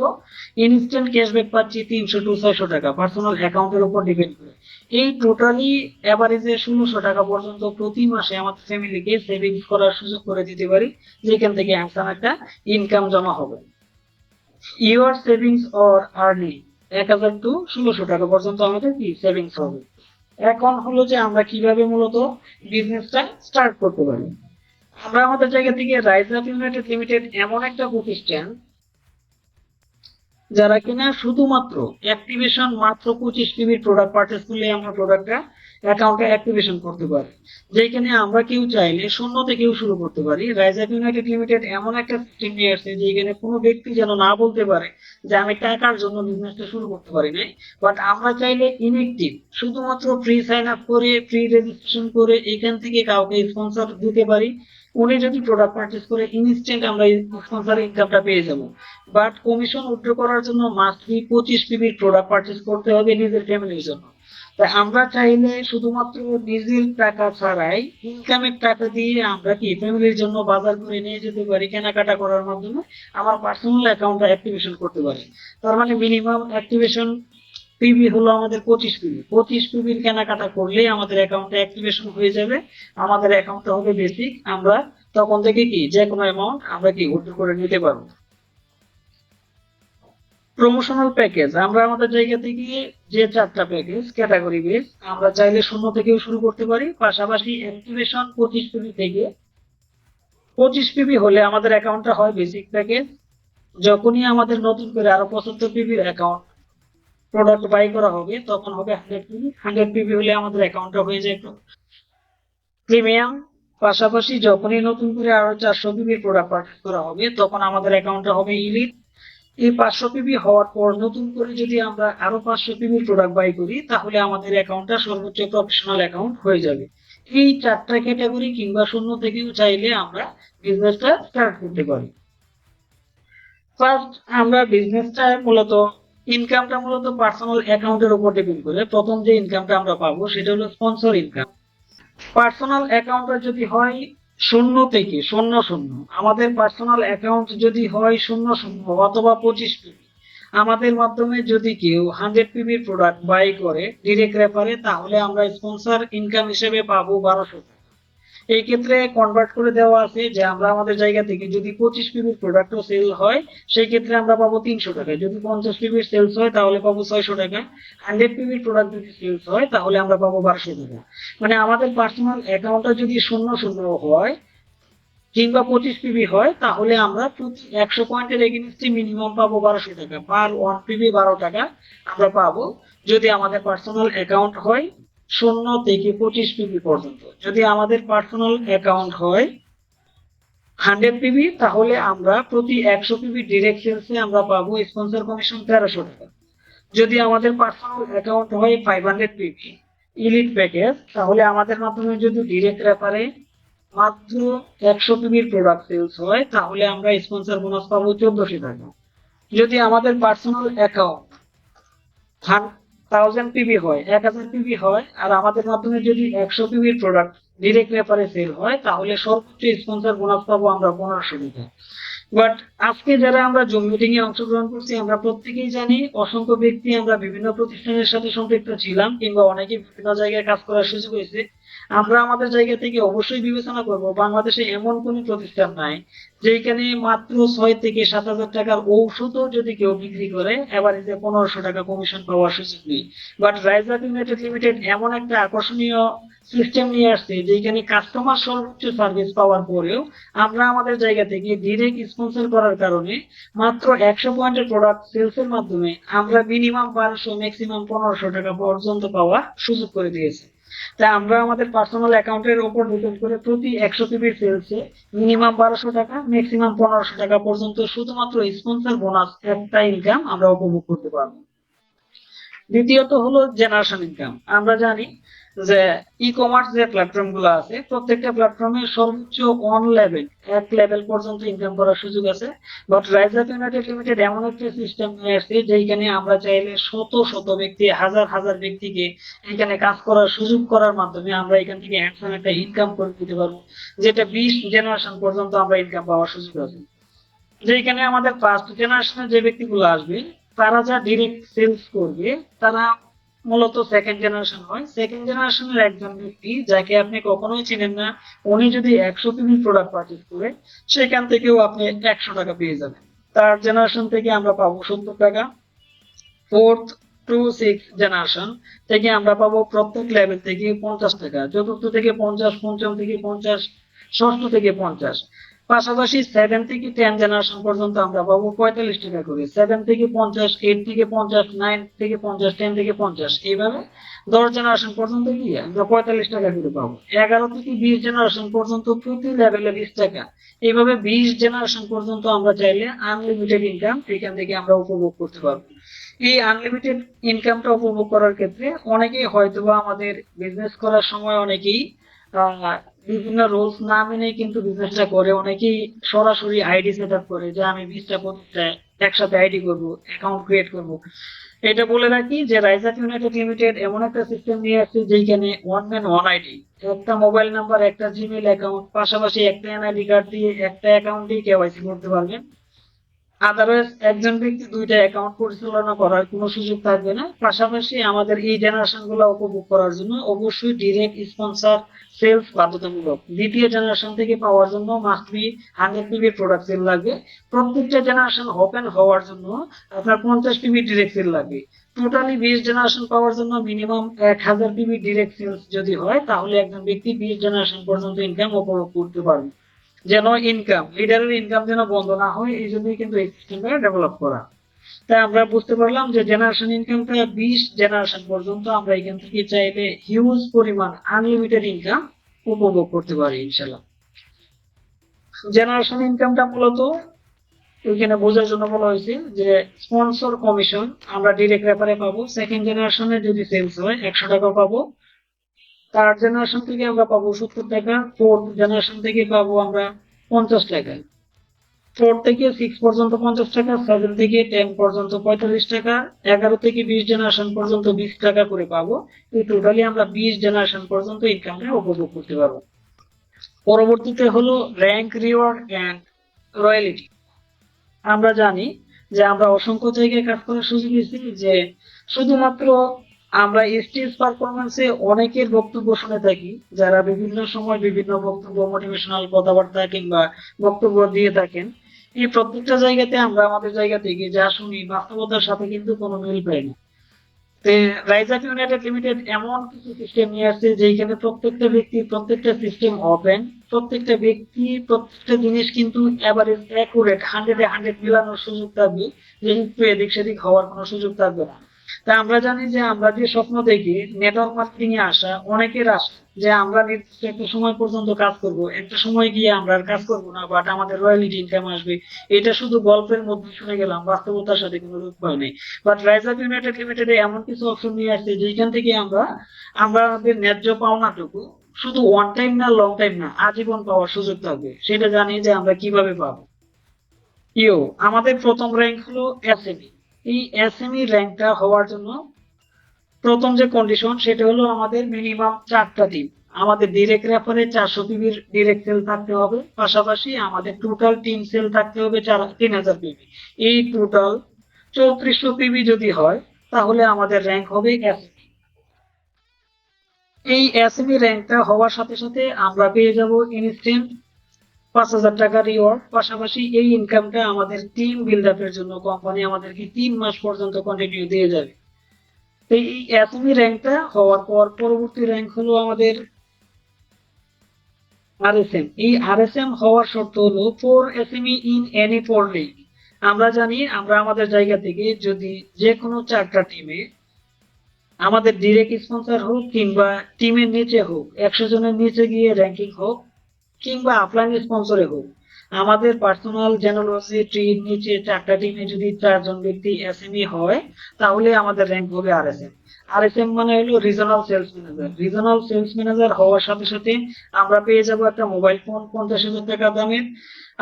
ইনস্ট্যান্ট ক্যাশব্যাক পাচ্ছি 300 to 600 টাকা, পার্সোনাল অ্যাকাউন্টের উপর ডিপেন্ড করে। এই টোটালি এভারেজে 1600 টাকা পর্যন্ত প্রতি মাসে আমাদের ফ্যামিলিকে সেভিংস করার সুযোগ করে দিতে পারি, যেখান থেকে হ্যান্ডসাম একটা ইনকাম জমা হবে। Your savings or earning 1000 to 1600 টাকা পর্যন্ত আমাদের কি সেভিংস হবে। এখন হলো যে আমরা কিভাবে মূলত বিজনেসটা স্টার্ট করতে পারি। আমরা আমাদের জায়গা থেকে রাইজ আপ ইউনাইটেড লিমিটেড এমন একটা প্রতিষ্ঠান, যারা কিনা শুধুমাত্র অ্যাক্টিভেশন মাত্র 25 পিবির প্রোডাক্ট পারচেস করলে আমরা প্রোডাক্টটা অ্যাকাউন্টে অ্যাক্টিভেশন করতে পারি, যেখানে আমরা কেউ চাইলে শূন্য থেকেও শুরু করতে পারি। রাইজ আপ ইউনাইটেড লিমিটেড এমন একটা সিস্টেম নিয়ে আসছে, যেখানে কোনো ব্যক্তি যেন না বলতে পারে যে আমি টাকার জন্য বিজনেসটা শুরু করতে পারি নাই। বাট আমরা চাইলে ইনএক্টিভ, শুধুমাত্র ফ্রি সাইন আপ করে, ফ্রি রেজিস্ট্রেশন করে এখান থেকে কাউকে স্পন্সর দিতে পারি। উনি যদি প্রোডাক্ট পারচেস করে, ইনস্ট্যান্ট আমরা স্পন্সর ইনকামটা পেয়ে যাবো। বাট কমিশন উইথড্র করার জন্য মাস্টলি 25 পিবির প্রোডাক্ট পারচেস করতে হবে নিজের ফ্যামিলির জন্য। তা আমরা চাইলে শুধুমাত্র নিজের টাকা ছাড়াই ইনকামের টাকা দিয়ে আমরা কি ফ্যামিলির জন্য বাজার করে নিয়ে যেতে পারি, কেনাকাটা করার মাধ্যমে আমার পার্সোনাল অ্যাকাউন্টটা অ্যাক্টিভেশন করতে পারি। তার মানে মিনিমাম অ্যাক্টিভেশন পিবি হলো আমাদের 25 পিবি। 25 পিবির কেনাকাটা করলেই আমাদের অ্যাকাউন্টটা অ্যাক্টিভেশন হয়ে যাবে। আমাদের অ্যাকাউন্টটা হবে বেসিক, আমরা তখন থেকে কি যে কোনো অ্যামাউন্ট আমরা কি উইথড্র করে নিতে পারবো। প্রমোশনাল প্যাকেজ আমরা আমাদের জায়গা থেকে যে 4টা প্যাকেজ ক্যাটাগরি বেস আমরা চাইলে শূন্য থেকেও শুরু করতে পারি। পাশাপাশি অ্যাক্টিভেশন 25 পিবি থেকে 25 পিবি হলে আমাদের অ্যাকাউন্টটা হয় বেসিক প্যাকেজ। যখনই আমাদের নতুন করে আরো 75 পিবির অ্যাকাউন্ট প্রোডাক্ট বাই করা হবে তখন হবে 100 পিবি। 100 পিবি হলে আমাদের অ্যাকাউন্টটা হয়ে যায় প্রিমিয়াম। পাশাপাশি যখনই নতুন করে আরো 400 পিবির প্রোডাক্ট পারচেজ করা হবে তখন আমাদের অ্যাকাউন্টটা হবে ইলিট। এই 500 পিবি হওয়ার পর নতুন করে যদি আমরা আরো 500 পিবির প্রোডাক্ট বাই করি তাহলে আমাদের অ্যাকাউন্টটা সর্বোচ্চ প্রফেশনাল অ্যাকাউন্ট হয়ে যাবে। এই 4টা ক্যাটাগরি কিংবা শূন্য থেকেও চাইলে আমরা বিজনেসটা স্টার্ট করতে পারি। ফার্স্ট আমরা বিজনেসটা মূলত ইনকামটা মূলত পার্সোনাল অ্যাকাউন্টের উপর ডিপেন্ড করে। প্রথম যে ইনকামটা আমরা পাবো সেটা হলো স্পন্সর ইনকাম। পার্সোনাল অ্যাকাউন্টটা যদি হয় শূন্য থেকে শূন্য শূন্য, আমাদের পার্সোনাল অ্যাকাউন্ট যদি হয় শূন্য শূন্য অথবা 25 পিবি, আমাদের মাধ্যমে যদি কেউ 100 পিবির প্রোডাক্ট বাই করে ডিরেক্ট রেফারে তাহলে আমরা স্পন্সর ইনকাম হিসেবে পাবো 1200 টাকা। এই ক্ষেত্রে কনভার্ট করে দেওয়া আছে যে আমরা আমাদের জায়গা থেকে যদি 25 পিবির প্রোডাক্টও সেল হয় সেই ক্ষেত্রে আমরা পাবো 300 টাকা। যদি 50 পিবির সেলস হয় তাহলে পাবো 600 টাকা। 100 পিবির প্রোডাক্ট যদি সেলস হয় তাহলে আমরা পাবো 1200 টাকা। মানে আমাদের পার্সোনাল অ্যাকাউন্টটা যদি শূন্য শূন্য হয় কিংবা 25 পিবি হয় তাহলে আমরা প্রতি 100 পয়েন্টের এগেইনস্টে মিনিমাম পাবো 1200 টাকা। পার 1 পিবি 12 টাকা আমরা পাবো যদি আমাদের পার্সোনাল অ্যাকাউন্ট হয় শূন্য থেকে 25 পিবি পর্যন্ত। যদি আমাদের পার্সোনাল অ্যাকাউন্ট হয় 100 পিবি তাহলে আমরা প্রতি 100 পিবি ডিরেক্ট সেলসে আমরা পাবো স্পন্সর কমিশন 1300 টাকা। যদি আমাদের পার্সোনাল অ্যাকাউন্ট হয় 500 পিবি ইলিট প্যাকেজ তাহলে আমাদের মাধ্যমে যদি ডিরেক্ট রেফারে মাত্র 100 পিবির প্রোডাক্ট সেলস হয় তাহলে আমরা স্পন্সর বোনাস পাবো 1400 টাকা। যদি আমাদের পার্সোনাল অ্যাকাউন্ট 1000 পিবি হয় 1000 পিবি হয় আর আমাদের মাধ্যমে যদি 100 পিবির প্রোডাক্ট ডিরেক্ট রেফারে সেল হয় তাহলে সর্বোচ্চ স্পন্সর বোনাস পাবো আমরা 1500 টাকা। বাট আজকে যারা আমরা জুম মিটিং এ অংশগ্রহণ করছি আমরা প্রত্যেকেই জানি অসংখ্য ব্যক্তি আমরা বিভিন্ন প্রতিষ্ঠানের সাথে সম্পৃক্ত ছিলাম কিংবা অনেকে বিভিন্ন জায়গায় কাজ করার সুযোগ হয়েছে। আমরা আমাদের জায়গা থেকে অবশ্যই বিবেচনা করব বাংলাদেশে এমন কোন প্রতিষ্ঠান নাই যেখানে মাত্র 6 থেকে 7 হাজার টাকার ঔষধও যদি কেউ বিক্রি করে এভারেজে 1500 টাকা কমিশন পাওয়ার সুযোগ নেই। But Rise Up United limited এমন একটা আকর্ষণীয় সিস্টেম নিয়ে আসছে যেখানে কাস্টমার সর্বোচ্চ সার্ভিস পাওয়ার পরেও আমরা আমাদের জায়গা থেকে ডিরেক্ট স্পন্সর করার কারণে মাত্র 100 পয়েন্টের প্রোডাক্ট সেলস এর মাধ্যমে আমরা মিনিমাম 1200 ম্যাক্সিমাম 1500 টাকা পর্যন্ত পাওয়ার সুযোগ করে দিয়েছি। তাই আমরা আমাদের পার্সোনাল অ্যাকাউন্টের উপর ডিপেন্ড করে প্রতি 100 পিবির সেলসে মিনিমাম 1200 টাকা ম্যাক্সিমাম 1500 টাকা পর্যন্ত শুধুমাত্র স্পন্সর বোনাস একটা ইনকাম আমরা উপভোগ করতে পারবো। দ্বিতীয়ত হলো জেনারেশন ইনকাম। আমরা জানি যে ই কমার্স যে প্ল্যাটফর্ম গুলো আছে প্রত্যেকটা প্ল্যাটফর্মে সর্বোচ্চ এক লেভেল পর্যন্ত ইনকাম করার সুযোগ আছে। But Rise Up United limited এমন একটা সিস্টেম নিয়ে আসছে যেখানে আমরা চাইলে শত শত ব্যক্তি হাজার হাজার ব্যক্তিকে এখানে কাজ করার সুযোগ করার মাধ্যমে আমরা এখান থেকে হ্যান্ডসাম একটা ইনকাম করে দিতে পারবো, যেটা 20 জেনারেশন পর্যন্ত আমরা ইনকাম পাওয়ার সুযোগ আছে। যেখানে আমাদের ফার্স্ট জেনারেশনের যে ব্যক্তিগুলো আসবে তারা যা ডিরেক্ট সেলস করবে তারা মূলত সেকেন্ড জেনারেশন হয়। সেকেন্ড জেনারেশনের একজন ব্যক্তি যাকে আপনি কখনোই চিনেন না, উনি যদি 100 পিবি প্রোডাক্ট পারচেজ করে সেখান থেকেও আপনি 100 টাকা পেয়ে যাবেন। থার্ড জেনারেশন থেকে আমরা পাবো 70 টাকা। ফোর্থ টু সিক্স জেনারেশন থেকে আমরা পাবো প্রত্যেক লেভেল থেকে 50 টাকা। চতুর্থ থেকে 50, পঞ্চম থেকে 50, ষষ্ঠ থেকে 50। পাশাপাশি 7 থেকে 10 জেনারেশন পর্যন্ত আমরা পাবো 45 টাকা করে। 7 থেকে 50, 8 থেকে 50, 9 থেকে 50, 10 থেকে 50, এইভাবে 10 জেনারেশন পর্যন্ত গিয়ে আমরা 45 টাকা করে পাবো। 11 থেকে 20 জেনারেশন পর্যন্ত প্রতি লেভেলে 20 টাকা। এইভাবে 20 জেনারেশন পর্যন্ত আমরা চাইলে আনলিমিটেড ইনকাম এখান থেকে আমরা উপভোগ করতে পারবো। এই আনলিমিটেড ইনকামটা উপভোগ করার ক্ষেত্রে অনেকেই হয়তোবা আমাদের বিজনেস করার সময় অনেকেই বিভিন্ন রুলস না মেনে কিন্তু বিজনেসটা করে। অনেকেই সরাসরি আইডি সেট আপ করে যে আমি 20টা একসাথে আইডি করব, অ্যাকাউন্ট ক্রিয়েট করব। এটা বলে রাখি যে রাইজ আপ ইউনাইটেড লিমিটেড এমন একটা সিস্টেম নিয়ে আসছে যেখানে ওয়ান ম্যান ওয়ান আইডি, একটা মোবাইল নাম্বার, একটা জিমেইল অ্যাকাউন্ট, পাশাপাশি একটা এনআইডি কার্ড দিয়ে একটা অ্যাকাউন্টে কেওয়াইসি করতে পারবেন। আদারওয়াইজ একজন ব্যক্তি দুইটা অ্যাকাউন্ট পরিচালনা করার কোনো সুযোগ থাকবে না। পাশাপাশি আমাদের এই জেনারেশন গুলো উপভোগ করার জন্য অবশ্যই ডিরেক্ট স্পন্সর সেলস বাধ্যতামূলক। দ্বিতীয় জেনারেশন থেকে পাওয়ার জন্য must be 100 PB product sale লাগবে। প্রত্যেকটা জেনারেশন ওপেন হওয়ার জন্য আপনার 50 পিবি ডিরেক্ট সেল লাগবে। টোটালি 20 জেনারেশন পাওয়ার জন্য মিনিমাম 1000 পিবি ডিরেক্ট সেলস যদি হয়, তাহলে একজন ব্যক্তি 20 জেনারেশন পর্যন্ত ইনকাম উপভোগ করতে পারবে। যেন ইনকাম, লিডারের ইনকাম যেন বন্ধ না হয়, এই জন্যই কিন্তু এই সিস্টেমটা ডেভেলপ করা। তাই আমরা বুঝতে পারলাম যে জেনারেশন ইনকামটা 20 জেনারেশন পর্যন্ত আমরা এখান থেকে চাইলে হিউজ পরিমাণ আনলিমিটেড ইনকাম উপভোগ করতে পারি ইনশাল্লাহ। জেনারেশন ইনকামটা মূলত ওইখানে বোঝার জন্য বলা হয়েছে যে স্পন্সর কমিশন আমরা ডিরেক্ট রেফারে পাবো। সেকেন্ড জেনারেশনে যদি সেলস হয় 100 টাকা পাবো। থার্ড জেনারেশন থেকে আমরা পাবো 70 টাকা। ফোর্থ জেনারেশন থেকে পাবো আমরা 50 টাকা। 4 থেকে 6 পর্যন্ত 50 টাকা, 7 থেকে 10 পর্যন্ত 45 টাকা, 11 থেকে 20 জেনারেশন পর্যন্ত 20 টাকা করে পাবো। এই টোটালি আমরা 20 জেনারেশন পর্যন্ত ইনকামটা উপভোগ করতে পারবো। পরবর্তীতে হলো র্যাঙ্ক, রিওয়ার্ড এন্ড রয়্যালিটি। আমরা জানি যে আমরা অসংখ্য জায়গায় কাজ করার সুযোগ পেয়েছি, যে শুধুমাত্র আমরা স্টেজ পারফরমেন্সে অনেকের বক্তব্য শুনে থাকি, যারা বিভিন্ন সময় বিভিন্ন বক্তব্য, মোটিভেশনাল কথাবার্তা কিংবা বক্তব্য দিয়ে থাকেন। এই প্রত্যেকটা জায়গাতে আমরা আমাদের জায়গা থেকে যা শুনি বাস্তবতার সাথে কিন্তু কোনো মিল পাই না। রাইজ আপ ইউনাইটেড লিমিটেড এমন কিছু সিস্টেম নিয়ে আসছে যেখানে প্রত্যেকটা ব্যক্তি, প্রত্যেকটা সিস্টেম ওপেন, প্রত্যেকটা ব্যক্তি, প্রত্যেকটা জিনিস কিন্তু এভারেজ অ্যাকুরেট 100-এ 100 মিলানোর সুযোগ থাকবে, যে একটু এদিক সেদিক হওয়ার কোনো সুযোগ থাকবে না। তা আমরা জানি যে আমরা যে স্বপ্ন দেখি নেটওয়ার্ক মার্কেটিং এ আসা, অনেকের আশা যে আমরা নির্দিষ্ট একটা সময় পর্যন্ত কাজ করব, একটা সময় গিয়ে আমরা আর কাজ করবো না, বাট আমাদের রয়্যালিটি ইনকাম আসবে। এটা শুধু গল্পের মধ্যে শুনে গেলাম, বাস্তবতার সাথে কোনো রূপ পায় নেই। But Rise Up United limited এমন কিছু অপশন নিয়ে আসছে যেখান থেকে আমরা আমাদের ন্যায্য পাওনাটুকু শুধু ওয়ান টাইম না, লং টাইম না, আজীবন পাওয়ার সুযোগ থাকবে। সেটা জানি যে আমরা কিভাবে পাবো। আমাদের প্রথম র্যাঙ্ক হলো এসএমই। এই এসএমই র্যাঙ্কটা হওয়ার জন্য প্রথম যে কন্ডিশন সেটা হলো আমাদের মিনিমাম 4টা টিম। আমাদের ডিরেক্ট রেফারে 400 পিবির ডিরেক্ট সেল থাকতে হবে। পাশাপাশি আমাদের টোটাল টিম সেল থাকতে হবে 3000 পিবি। এই টোটাল 3400 পিবি যদি হয়, তাহলে আমাদের র্যাঙ্ক হবে এসএমই। এই এসএমই র্যাঙ্কটা হওয়ার সাথে সাথে আমরা পেয়ে যাব ইনস্ট্যান্ট 5000 টাকা রিওয়ার্ড। পাশাপাশি এই ইনকামটা আমাদের টিম বিল্ড আপের জন্য কোম্পানি আমাদেরকে 3 মাস পর্যন্ত কন্টিনিউ দিয়ে যাবে। এই এসএমই র্যাঙ্কটা হওয়ার পর পরবর্তী র্যাঙ্ক হলো আমাদের আরএসএম। এই আরএসএম হওয়ার শর্ত হলো 4 এসএমই ইন এনি 4 লিগ। আমরা জানি আমরা আমাদের জায়গা থেকে যদি যে কোনো 4টা টিমে আমাদের ডিরেক্ট স্পন্সর হোক কিংবা টিমের নিচে হোক, 100 জনের নিচে গিয়ে র্যাঙ্কিং হোক কিংবা আপলাইন স্পন্সরে হোক, আমাদের পার্সোনাল জেনোলজি ট্রির নিচে 4টা টিমে যদি 4জন ব্যক্তি এসএমই হয়, তাহলে আমাদের র্যাঙ্ক হবে আরএসএম। আরএসএম মানে হলো regional sales manager. Regional sales manager হওয়ার সাথে সাথে আমরা পেয়ে যাব একটা মোবাইল ফোন 50,000 টাকা দামের।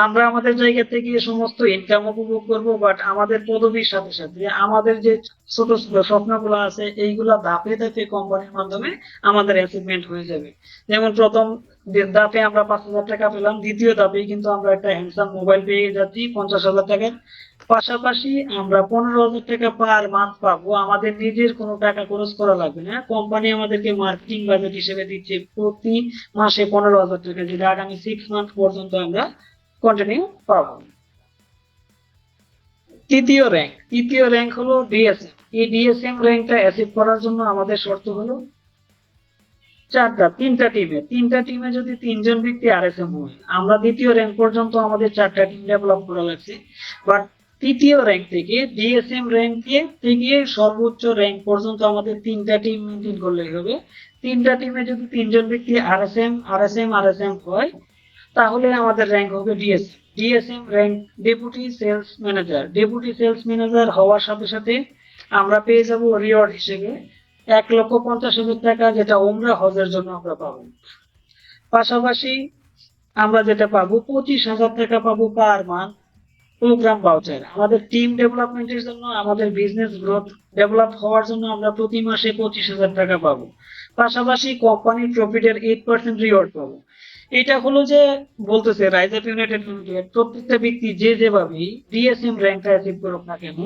আমরা আমাদের জায়গা থেকে সমস্ত ইনকাম উপভোগ করব, বাট আমাদের পদবীর সাথে সাথে আমাদের যে ছোট ছোট স্বপ্নগুলো আছে এইগুলা ধাপে ধাপে কোম্পানির মাধ্যমে আমাদের অ্যাচিভমেন্ট হয়ে যাবে। যেমন প্রথম ধাপে আমরা 5,000 টাকা পেলাম, দ্বিতীয় ধাপে কিন্তু আমরা একটা হ্যান্ডসাম মোবাইল পেয়ে যাচ্ছি 50,000 টাকার। পাশাপাশি আমরা 15,000 টাকা পার মান্থ পাবো। আমাদের নিজের কোনো টাকা খরচ করা লাগবে না, কোম্পানি আমাদেরকে মার্কেটিং বাজেট হিসেবে দিচ্ছে প্রতি মাসে 15,000 টাকা, যেটা আগামী 6 মান্থ পর্যন্ত আমরা কন্টিনিউ পাবো। তৃতীয় র্যাঙ্ক হলো ডিএসএম। এই ডিএসএম র্যাঙ্কটা অ্যাচিভ করার জন্য আমাদের শর্ত হলো তিনটা টিমে যদি 3জন ব্যক্তি আরএসএম হয়, আমরা দ্বিতীয় র্যাঙ্ক পর্যন্ত আমাদের 4টা টিম ডেভেলপ করা লাগছে। বাট তৃতীয় র্যাঙ্ক থেকে ডিএসএম র্যাঙ্কে থেকে সর্বোচ্চ র্যাঙ্ক পর্যন্ত আমাদের 3টা টিম মেনটেন করলেই হবে। 3টা টিমে যদি 3জন ব্যক্তি আরএসএম হয়, তাহলে আমাদের র্যাঙ্ক হবে DSM. DSM rank deputy sales manager. Deputy sales manager হওয়ার সাথে সাথে আমরা পেয়ে যাব রিওয়ার্ড হিসেবে 1,50,000 টাকা, যেটা ওমরা হজের জন্য আমরা পাবো। পাশাপাশি আমরা যেটা পাবো 25,000 টাকা পাবো পার মান্থ প্রোগ্রাম ভাউচার আমাদের টিম ডেভেলপমেন্টের জন্য, আমাদের বিজনেস গ্রোথ ডেভেলপ হওয়ার জন্য আমরা প্রতি মাসে 25,000 টাকা পাবো। পাশাপাশি কোম্পানির প্রফিটের 8% রিওয়ার্ড পাবো। এটা হলো যে বলতেছে রাইজ আপ ইউনাইটেড লিমিটেড প্রত্যেকটা ব্যক্তি যে যেভাবে ডিএসএম র্যাঙ্কটা অ্যাচিভ করুক না কেন,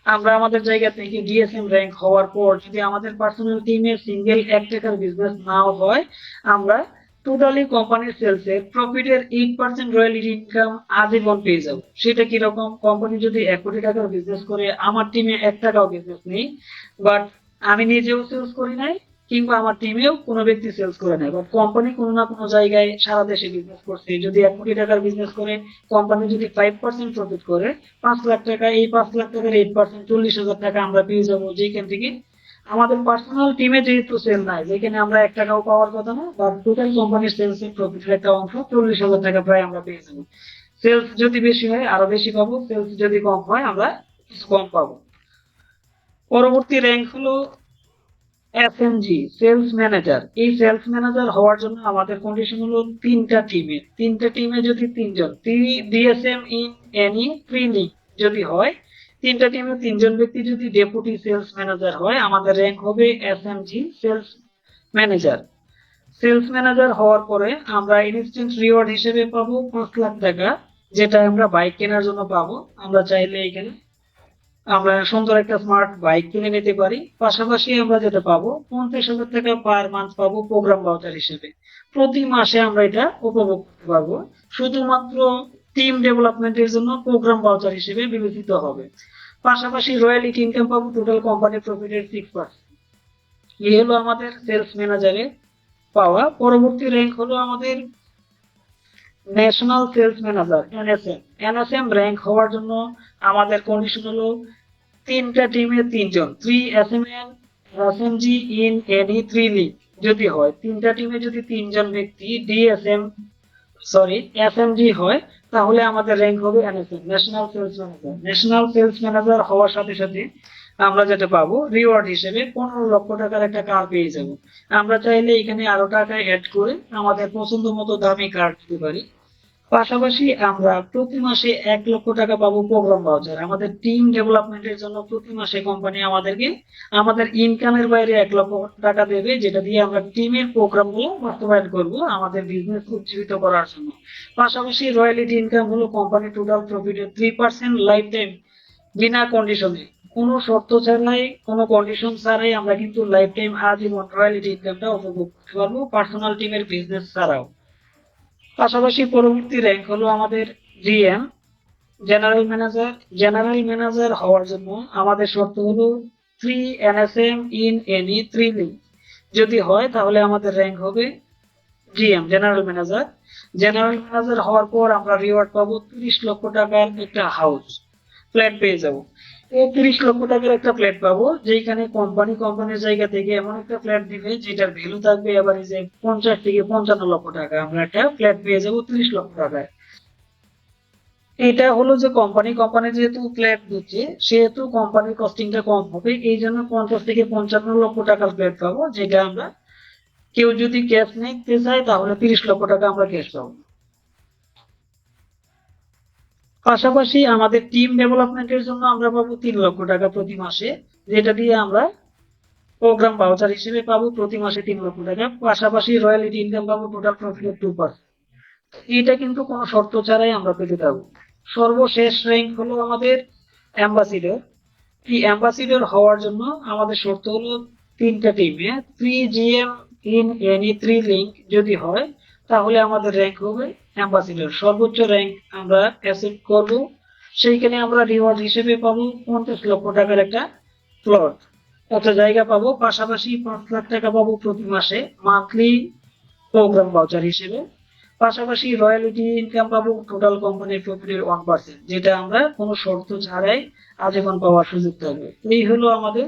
আমরা আমাদের জায়গা থেকে ডিএসএম র্যাঙ্ক হওয়ার পর যদি আমাদের পার্সোনাল টিমে সিঙ্গেল 1 টাকার বিজনেস নাও হয়, আমরা টোটালি কোম্পানির সেলস এর প্রফিটের 8% রয়্যালিটি ইনকাম আজীবন পেয়ে যাবো। সেটা কিরকম, কোম্পানি যদি 1 কোটি টাকার বিজনেস করে আমার টিমে 1 টাকাও বিজনেস নেই, বাট আমি নিজেও সেলস করি নাই, কিংবা আমার টিমেও কোনো ব্যক্তি সেলস করে নাই, বাট কোম্পানি কোনো না কোনো জায়গায় সারা দেশে বিজনেস করছে, যদি 1 কোটি টাকার বিজনেস করে কোম্পানি যদি 5% প্রফিট করে 5 লাখ টাকা, এই 5 লাখ টাকার 8% 40,000 টাকা আমরা পেয়ে যাবো, যেখান থেকে আমাদের পার্সোনাল টিমে যেহেতু সেল নাই, যেখানে আমরা 1 টাকাও পাওয়ার কথা না, বা টোটাল কোম্পানির সেলস এর প্রফিটের একটা অংশ 40,000 টাকা প্রায় আমরা পেয়ে যাবো। সেলস যদি বেশি হয় আরো বেশি পাবো, সেলস যদি কম হয় আমরা কিছু কম পাবো। পরবর্তী র্যাঙ্ক হলো এসএমজি, সেলস ম্যানেজার। এই সেলস ম্যানেজার হওয়ার জন্য আমাদের কন্ডিশন হলো তিনটা টিমে যদি তিনজন ডিএসএম ইন এনি ট্রেনিং যদি হয়, তিনটা টিমে তিনজন ব্যক্তি যদি ডেপুটি সেলস ম্যানেজার হয়, আমাদের র্যাঙ্ক হবে SMG, sales manager. Sales manager হওয়ার পরে আমরা ইনস্ট্যান্ট রিওয়ার্ড হিসেবে পাবো 5 লাখ টাকা, যেটা আমরা বাইক কেনার জন্য পাবো। আমরা চাইলে এখানে আমরা সুন্দর একটা স্মার্ট বাইক কিনে নিতে পারি। পাশাপাশি আমরা যেটা পাবো 50,000 টাকা পার মান্থ পাবো প্রোগ্রাম ভাউচার হিসেবে। প্রতি মাসে আমরা এটা উপভোগ করতে পারবো, শুধুমাত্র টিম ডেভেলপমেন্টের জন্য প্রোগ্রাম ভাউচার হিসেবে বিবেচিত হবে। পাশাপাশি রয়্যালিটি ইনকাম পাবো টোটাল কোম্পানি প্রফিটের 6%। এই হলো আমাদের সেলস ম্যানেজারের পাওয়া। পরবর্তী র্যাঙ্ক হলো আমাদের national sales manager, NSM. NSM rank হওয়ার জন্য আমাদের কন্ডিশন হলো তিনটা টিমে তিনজন, 3 এসএমজি ইন এনি 3 লিগ যদি হয়, তিনটা টিমে যদি তিনজন ব্যক্তি এসএমজি হয়, তাহলে আমাদের র্যাঙ্ক হবে NSM, national sales manager. National sales manager হওয়ার সাথে সাথে আমরা যেটা পাবো রিওয়ার্ড হিসেবে 15 লক্ষ টাকার একটা কার পেয়ে যাবো। আমরা চাইলে এখানে আরো টাকা অ্যাড করে আমাদের পছন্দ মতো দামি কার দিতে পারি। পাশাপাশি আমরা প্রতি মাসে 1 লক্ষ টাকা পাবো প্রোগ্রাম ভাউচার। আমাদের টিম ডেভেলপমেন্টের জন্য প্রতি মাসে কোম্পানি আমাদেরকে আমাদের ইনকামের বাইরে 1 লক্ষ টাকা দেবে, যেটা দিয়ে আমরা টিমের প্রোগ্রাম গুলো বাস্তবায়ন করব আমাদের বিজনেস উজ্জীবিত করার জন্য। পাশাপাশি রয়্যালিটি ইনকাম হলো কোম্পানি টোটাল প্রফিটের 3% লাইফ টাইম, বিনা কন্ডিশনে, কোনো শর্ত ছাড়াই, কোনো কন্ডিশন ছাড়াই আমরা কিন্তু লাইফ টাইম আজীবন রয়্যালিটি ইনকামটা উপভোগ করতে পারবো, পার্সোনাল টিমের বিজনেস ছাড়াও। পাশাপাশি পরবর্তী র্যাঙ্ক হলো আমাদের GM, general manager. General manager হওয়ার জন্য আমাদের শর্ত হলো 3 এনএসএম ইন এনি 3 লিগ যদি হয়, তাহলে আমাদের র্যাঙ্ক হবে GM, general manager. General manager হওয়ার পর আমরা রিওয়ার্ড পাবো 30 লক্ষ টাকার একটা হাউস ফ্ল্যাট পেয়ে যাবো। এই 30 লক্ষ টাকার একটা ফ্ল্যাট পাবো, যেখানে কোম্পানির জায়গা থেকে এমন একটা ফ্ল্যাট দিবে যেটার ভ্যালু থাকবে এভারেজে 50 থেকে 55 লক্ষ টাকা। আমরা একটা ফ্ল্যাট পেয়ে যাবো 30 লক্ষ টাকায়। এটা হলো যে কোম্পানি যেহেতু ফ্ল্যাট দিচ্ছে, সেহেতু কোম্পানির কস্টিংটা কম হবে, এই জন্য 50 থেকে 55 লক্ষ টাকার ফ্ল্যাট পাবো, যেটা আমরা কেউ যদি ক্যাশ নিতে চায় তাহলে 30 লক্ষ টাকা আমরা ক্যাশ পাবো। পাশাপাশি আমাদের টিম ডেভেলপমেন্টের জন্য আমরা পাবো 3 লক্ষ টাকা প্রতি মাসে, যেটা দিয়ে আমরা প্রোগ্রাম ভাউচার হিসেবে পাবো প্রতি মাসে 3 লক্ষ টাকা। পাশাপাশি রয়্যালিটি ইনকাম পাবো টোটাল প্রফিটের 2%। এটা কিন্তু কোনো শর্ত ছাড়াই আমরা পেতে পারবো। সর্বশেষ র্যাঙ্ক হলো আমাদের অ্যাম্বাসিডর। এই অ্যাম্বাসিডর হওয়ার জন্য আমাদের শর্ত হলো তিনটা টিমে 3 GM ইন এনি 3 লিগ যদি হয়, তাহলে আমাদের র্যাঙ্ক হবে অ্যাম্বাসিডর। সর্বোচ্চ র্যাঙ্ক আমরা অ্যাচিভ করব, সেইখানে আমরা রিওয়ার্ড হিসেবে পাবো 50 লক্ষ টাকার একটা প্লট, একটা জায়গা পাবো। পাশাপাশি 5 লাখ টাকা পাবো প্রতি মাসে মান্থলি প্রোগ্রাম ভাউচার হিসেবে। পাশাপাশি রয়্যালিটি ইনকাম পাবো টোটাল কোম্পানির প্রফিটের 1%, যেটা আমরা কোনো শর্ত ছাড়াই আজীবন পাওয়ার সুযোগ থাকবে। এই হলো আমাদের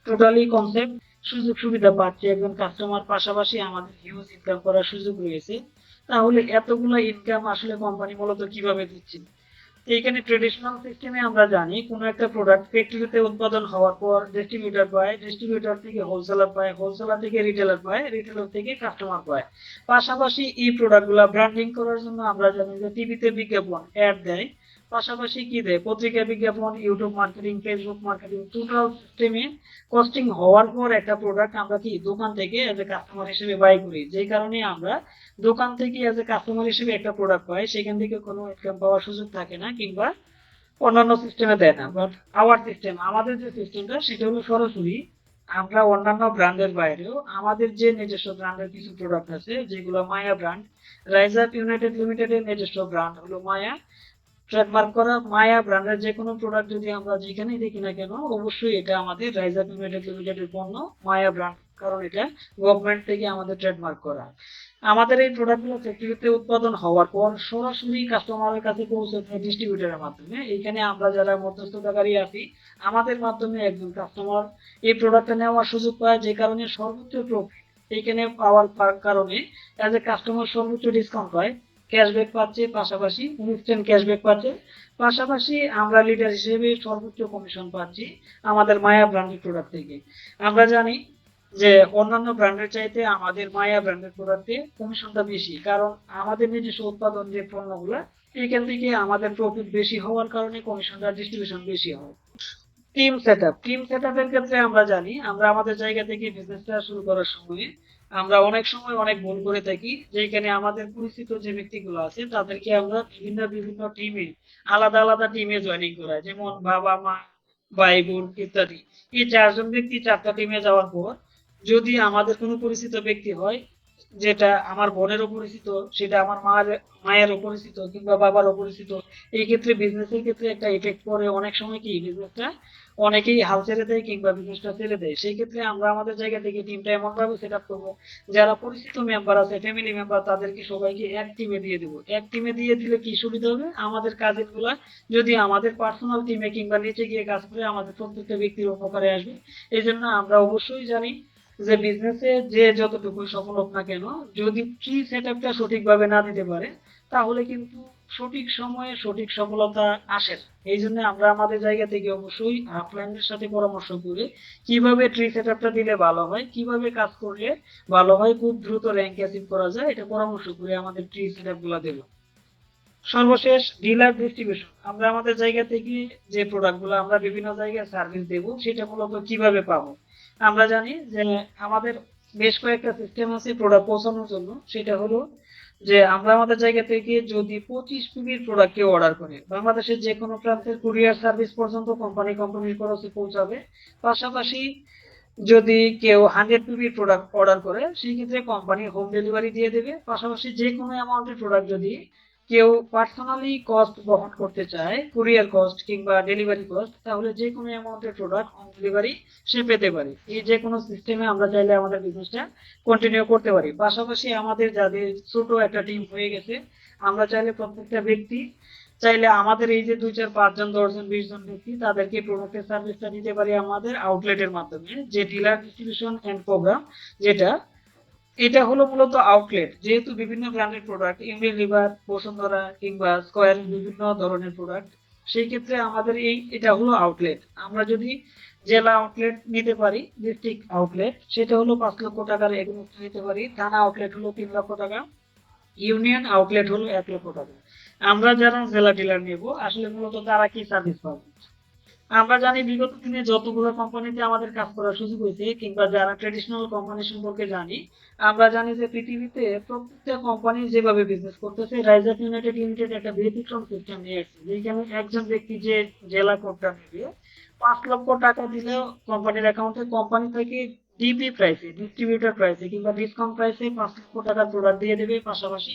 টোটালি কনসেপ্ট। সুযোগ সুবিধা পাচ্ছে একজন কাস্টমার, পাশাপাশি আমাদের হিউজ ইনকাম করার সুযোগ রয়েছে। তাহলে এতগুলো ইনকাম আসলে কোম্পানি মূলত কিভাবে দিচ্ছে? এইখানে ট্রেডিশনাল সিস্টেমে আমরা জানি কোনো একটা প্রোডাক্ট ফ্যাক্টরিতে উৎপাদন হওয়ার পর ডিস্ট্রিবিউটর পায়, ডিস্ট্রিবিউটর থেকে হোলসেলার পায়, হোলসেলার থেকে রিটেলার পায়, রিটেলার থেকে কাস্টমার পায়। পাশাপাশি এই প্রোডাক্টগুলো ব্র্যান্ডিং করার জন্য আমরা জানি যে টিভিতে বিজ্ঞাপন অ্যাড দেয়, পাশাপাশি কি দেয়, পত্রিকা বিজ্ঞাপন, YouTube marketing, Facebook marketing, total সিস্টেমে কস্টিং হওয়ার পর একটা প্রোডাক্ট আমরা কি দোকান থেকে এজ এ কাস্টমার হিসেবে বাই করি। যেই কারণে আমরা দোকান থেকে এজ এ কাস্টমার হিসেবে একটা প্রোডাক্ট পাই, সেখান থেকে কোনো ইনকাম পাওয়ার সুযোগ থাকে না, কিংবা অন্যান্য সিস্টেমে দেয় না। বাট আওয়ার সিস্টেম, আমাদের যে সিস্টেমটা সেটা হলো সরাসরি আমরা অন্যান্য ব্র্যান্ডের বাইরেও আমাদের যে নিজস্ব ব্র্যান্ডের কিছু প্রোডাক্ট আছে, যেগুলো মায়া ব্র্যান্ড, রাইজ আপ ইউনাইটেড লিমিটেডের নিজস্ব ব্র্যান্ড হলো মায়া। ট্রেডমার্ক করা মায়া ব্র্যান্ডের যে কোনো প্রোডাক্ট যদি আমরা যেখানেই দেখি না কেন, অবশ্যই এটা আমাদের রাইজ আপ ইউনাইটেড লিমিটেডের পণ্য, মায়া ব্র্যান্ড, কারণ এটা গভর্নমেন্ট থেকে আমাদের ট্রেডমার্ক করা। আমাদের এই প্রোডাক্টগুলো ফ্যাক্টরিতে উৎপাদন হওয়ার পর সরাসরি কাস্টমারের কাছে পৌঁছে যায় ডিস্ট্রিবিউটরের মাধ্যমে। এখানে আমরা যারা মধ্যস্থতাকারী আছি, আমাদের মাধ্যমে একজন কাস্টমার এই প্রোডাক্টটা নেওয়ার সুযোগ পায়, যে কারণে সর্বোচ্চ প্রফিট এখানে পাওয়ার কারণে এজ এ কাস্টমার সর্বোচ্চ ডিসকাউন্ট পায়, ক্যাশব্যাক পাচ্ছে, পাশাপাশি ইনস্ট্যান্ট ক্যাশব্যাক পাচ্ছে, পাশাপাশি আমরা লিডার হিসেবে সর্বোচ্চ কমিশন পাচ্ছি আমাদের মায়া ব্র্যান্ডের প্রোডাক্ট থেকে। আমরা জানি যে অন্যান্য ব্র্যান্ডের চাইতে আমাদের মায়া ব্র্যান্ডের প্রোডাক্টে কমিশনটা বেশি, কারণ আমাদের নিজস্ব উৎপাদন যে পণ্যগুলো, এখান থেকে আমাদের প্রফিট বেশি হওয়ার কারণে কমিশনটা ডিস্ট্রিবিউশন বেশি হয়। টিম সেটআপের ক্ষেত্রে আমরা জানি, আমরা আমাদের জায়গা থেকে বিজনেসটা শুরু করার সময় আমরা অনেক সময় অনেক ভুল করে থাকি, যেখানে আমাদের পরিচিত যে ব্যক্তিগুলো আছে তাদেরকে আমরা বিভিন্ন বিভিন্ন টিমে, আলাদা আলাদা টিমে জয়েনিং করাই, যেমন বাবা মা, ভাই বোন ইত্যাদি। এই চারজন ব্যক্তি চারটা টিমে যাওয়ার পর যদি আমাদের কোনো পরিচিত ব্যক্তি হয়, যেটা আমার বোনেরও পরিচিত, সেটা আমার মায়েরও পরিচিত, কিংবা বাবারও পরিচিত, এই ক্ষেত্রে বিজনেসের ক্ষেত্রে একটা এফেক্ট পড়ে। অনেক সময় কি বিজনেসটা অনেকেই হাল ছেড়ে দেয় কিংবা বিজনেসটা ছেড়ে দেয়। সেই ক্ষেত্রে আমরা আমাদের জায়গা থেকে টিমটা এমন ভাবে সেট আপ করবো, যারা পরিচিত মেম্বার আছে, ফ্যামিলি মেম্বার, তাদেরকে সবাইকে এক টিমে দিয়ে দেবো। এক টিমে দিয়ে দিলে কি সুবিধা হবে, আমাদের কাজের গুলা যদি আমাদের পার্সোনাল টিমে কিংবা নিচে গিয়ে কাজ করে, আমাদের প্রত্যেকটা ব্যক্তির উপকারে আসবে। এই জন্য আমরা অবশ্যই জানি যে বিজনেসে যে যতটুকু সফল হোক না কেন, যদি ট্রি সেট আপটা সঠিকভাবে না দিতে পারে, তাহলে কিন্তু সঠিক সময়ে সঠিক সফলতা আসে না। এই জন্য আমরা আমাদের জায়গা থেকে অবশ্যই আপলাইনদের সাথে পরামর্শ করে কিভাবে ট্রি সেট আপটা দিলে ভালো হয়, কিভাবে কাজ করলে ভালো হয়, খুব দ্রুত র্যাঙ্ক অ্যাচিভ করা যায়, এটা পরামর্শ করে আমাদের ট্রি সেট আপ গুলা দেবো। সর্বশেষ ডিলার ডিস্ট্রিবিউশন, আমরা আমাদের জায়গা থেকে যে প্রোডাক্টগুলো আমরা বিভিন্ন জায়গায় সার্ভিস দেব, সেটা মূলত কিভাবে পাবো। আমরা জানি যে আমাদের বেশ কয়েকটা সিস্টেম আছে প্রোডাক্ট পৌঁছানোর জন্য। সেটা হলো যে আমরা আমাদের জায়গা থেকে যদি 25 পিবির প্রোডাক্ট কেউ অর্ডার করে, বাংলাদেশের যে কোনো প্রান্তের কুরিয়ার সার্ভিস পর্যন্ত কোম্পানির খরচে পৌঁছাবে। পাশাপাশি যদি কেউ 100 পিবির প্রোডাক্ট অর্ডার করে, সেই ক্ষেত্রে কোম্পানি হোম ডেলিভারি দিয়ে দেবে। পাশাপাশি যে কোনো অ্যামাউন্টের প্রোডাক্ট যদি কেউ পার্সোনালি কস্ট বহন করতে চায়, কুরিয়ার কস্ট কিংবা ডেলিভারি কস্ট, তাহলে যে কোনো অ্যামাউন্টের প্রোডাক্ট হোম ডেলিভারি সে পেতে পারে। এই যে কোনো সিস্টেমে আমরা চাইলে আমাদের বিজনেসটা কন্টিনিউ করতে পারি। পাশাপাশি আমাদের যাদের ছোট একটা টিম হয়ে গেছে, আমরা চাইলে প্রত্যেকটা ব্যক্তি চাইলে আমাদের এই যে 2 4 5 জন 10 জন 20 জন ব্যক্তি, তাদেরকে প্রোডাক্টের সার্ভিসটা দিতে পারি আমাদের আউটলেটের মাধ্যমে, যে ডিলার ডিস্ট্রিবিউশন এন্ড প্রোগ্রাম, যেটা এটা হলো মূলত আউটলেট। যেহেতু বিভিন্ন ব্র্যান্ডের প্রোডাক্ট, ইউনিলিভার, বসুন্ধরা কিংবা স্কয়ারের বিভিন্ন ধরনের প্রোডাক্ট, সেই ক্ষেত্রে আমাদের এটা হলো আউটলেট। আমরা যদি জেলা আউটলেট নিতে পারি, ডিস্ট্রিক্ট আউটলেট, সেটা হলো 5 লক্ষ টাকার এগ্রিমেন্ট নিতে পারি। থানা আউটলেট হলো 3 লক্ষ টাকা, ইউনিয়ন আউটলেট হলো 1 লক্ষ টাকা। আমরা যারা জেলা ডিলার নেব, আসলে মূলত তারা কি সার্ভিস পাবো। আমরা জানি বিগত দিনে যতগুলো কোম্পানিতে আমাদের কাজ করার সুযোগ হয়েছে, কিংবা যারা ট্রেডিশনাল কোম্পানি সম্পর্কে জানি, আমরা জানি যে পৃথিবীতে প্রত্যেকটা কোম্পানি যেভাবে বিজনেস করতেছে, রাইজ আপ ইউনাইটেড লিমিটেড একটা ব্যতিক্রম সিস্টেম নিয়ে এসেছে, যেখানে একজন ব্যক্তি যে জেলা কোডটা নেবে, 5 লক্ষ টাকা দিলেও কোম্পানির অ্যাকাউন্টে কোম্পানি থেকে ডিপি প্রাইসে, ডিস্ট্রিবিউটর প্রাইসে কিংবা ডিসকাউন্ট প্রাইসে 5 লক্ষ টাকার প্রোডাক্ট দিয়ে দেবে, পাশাপাশি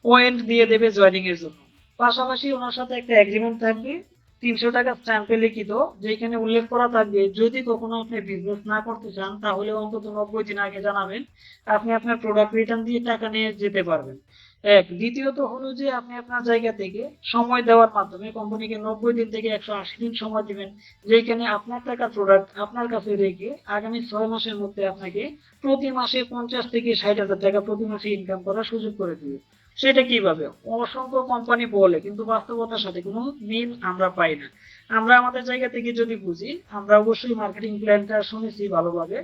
পয়েন্ট দিয়ে দেবে জয়েনিং এর জন্য। পাশাপাশি ওনার সাথে একটা এগ্রিমেন্ট থাকবে, 300 টাকা স্ট্যাম্পে লিখিত, যেখানে উল্লেখ করা থাকবে যদি কখনো আপনি বিজনেস না করতে চান, তাহলে অন্তত 90 দিন আগে জানাবেন, আপনি আপনার প্রোডাক্ট রিটার্ন দিয়ে টাকা নিয়ে যেতে পারবেন। দ্বিতীয়ত হলো যে আপনি আপনার জায়গা থেকে সময় দেওয়ার মাধ্যমে কোম্পানিকে 90 দিন থেকে 180 দিন সময় দিবেন, যেখানে আপনার টাকার প্রোডাক্ট আপনার কাছে রেখে আগামী 6 মাসের মধ্যে আপনাকে প্রতি মাসে 50 থেকে 60 হাজার টাকা প্রতি মাসে ইনকাম করার সুযোগ করে দিবে। সেটা কিভাবে? অসংখ্য কোম্পানি বলে, কিন্তু বাস্তবতার সাথে কোনো মিল আমরা পাই না। আমরা আমাদের জায়গা থেকে যদি বুঝি, আমরা অবশ্যই মার্কেটিং প্ল্যানটা শুনেছি ভালোভাবে।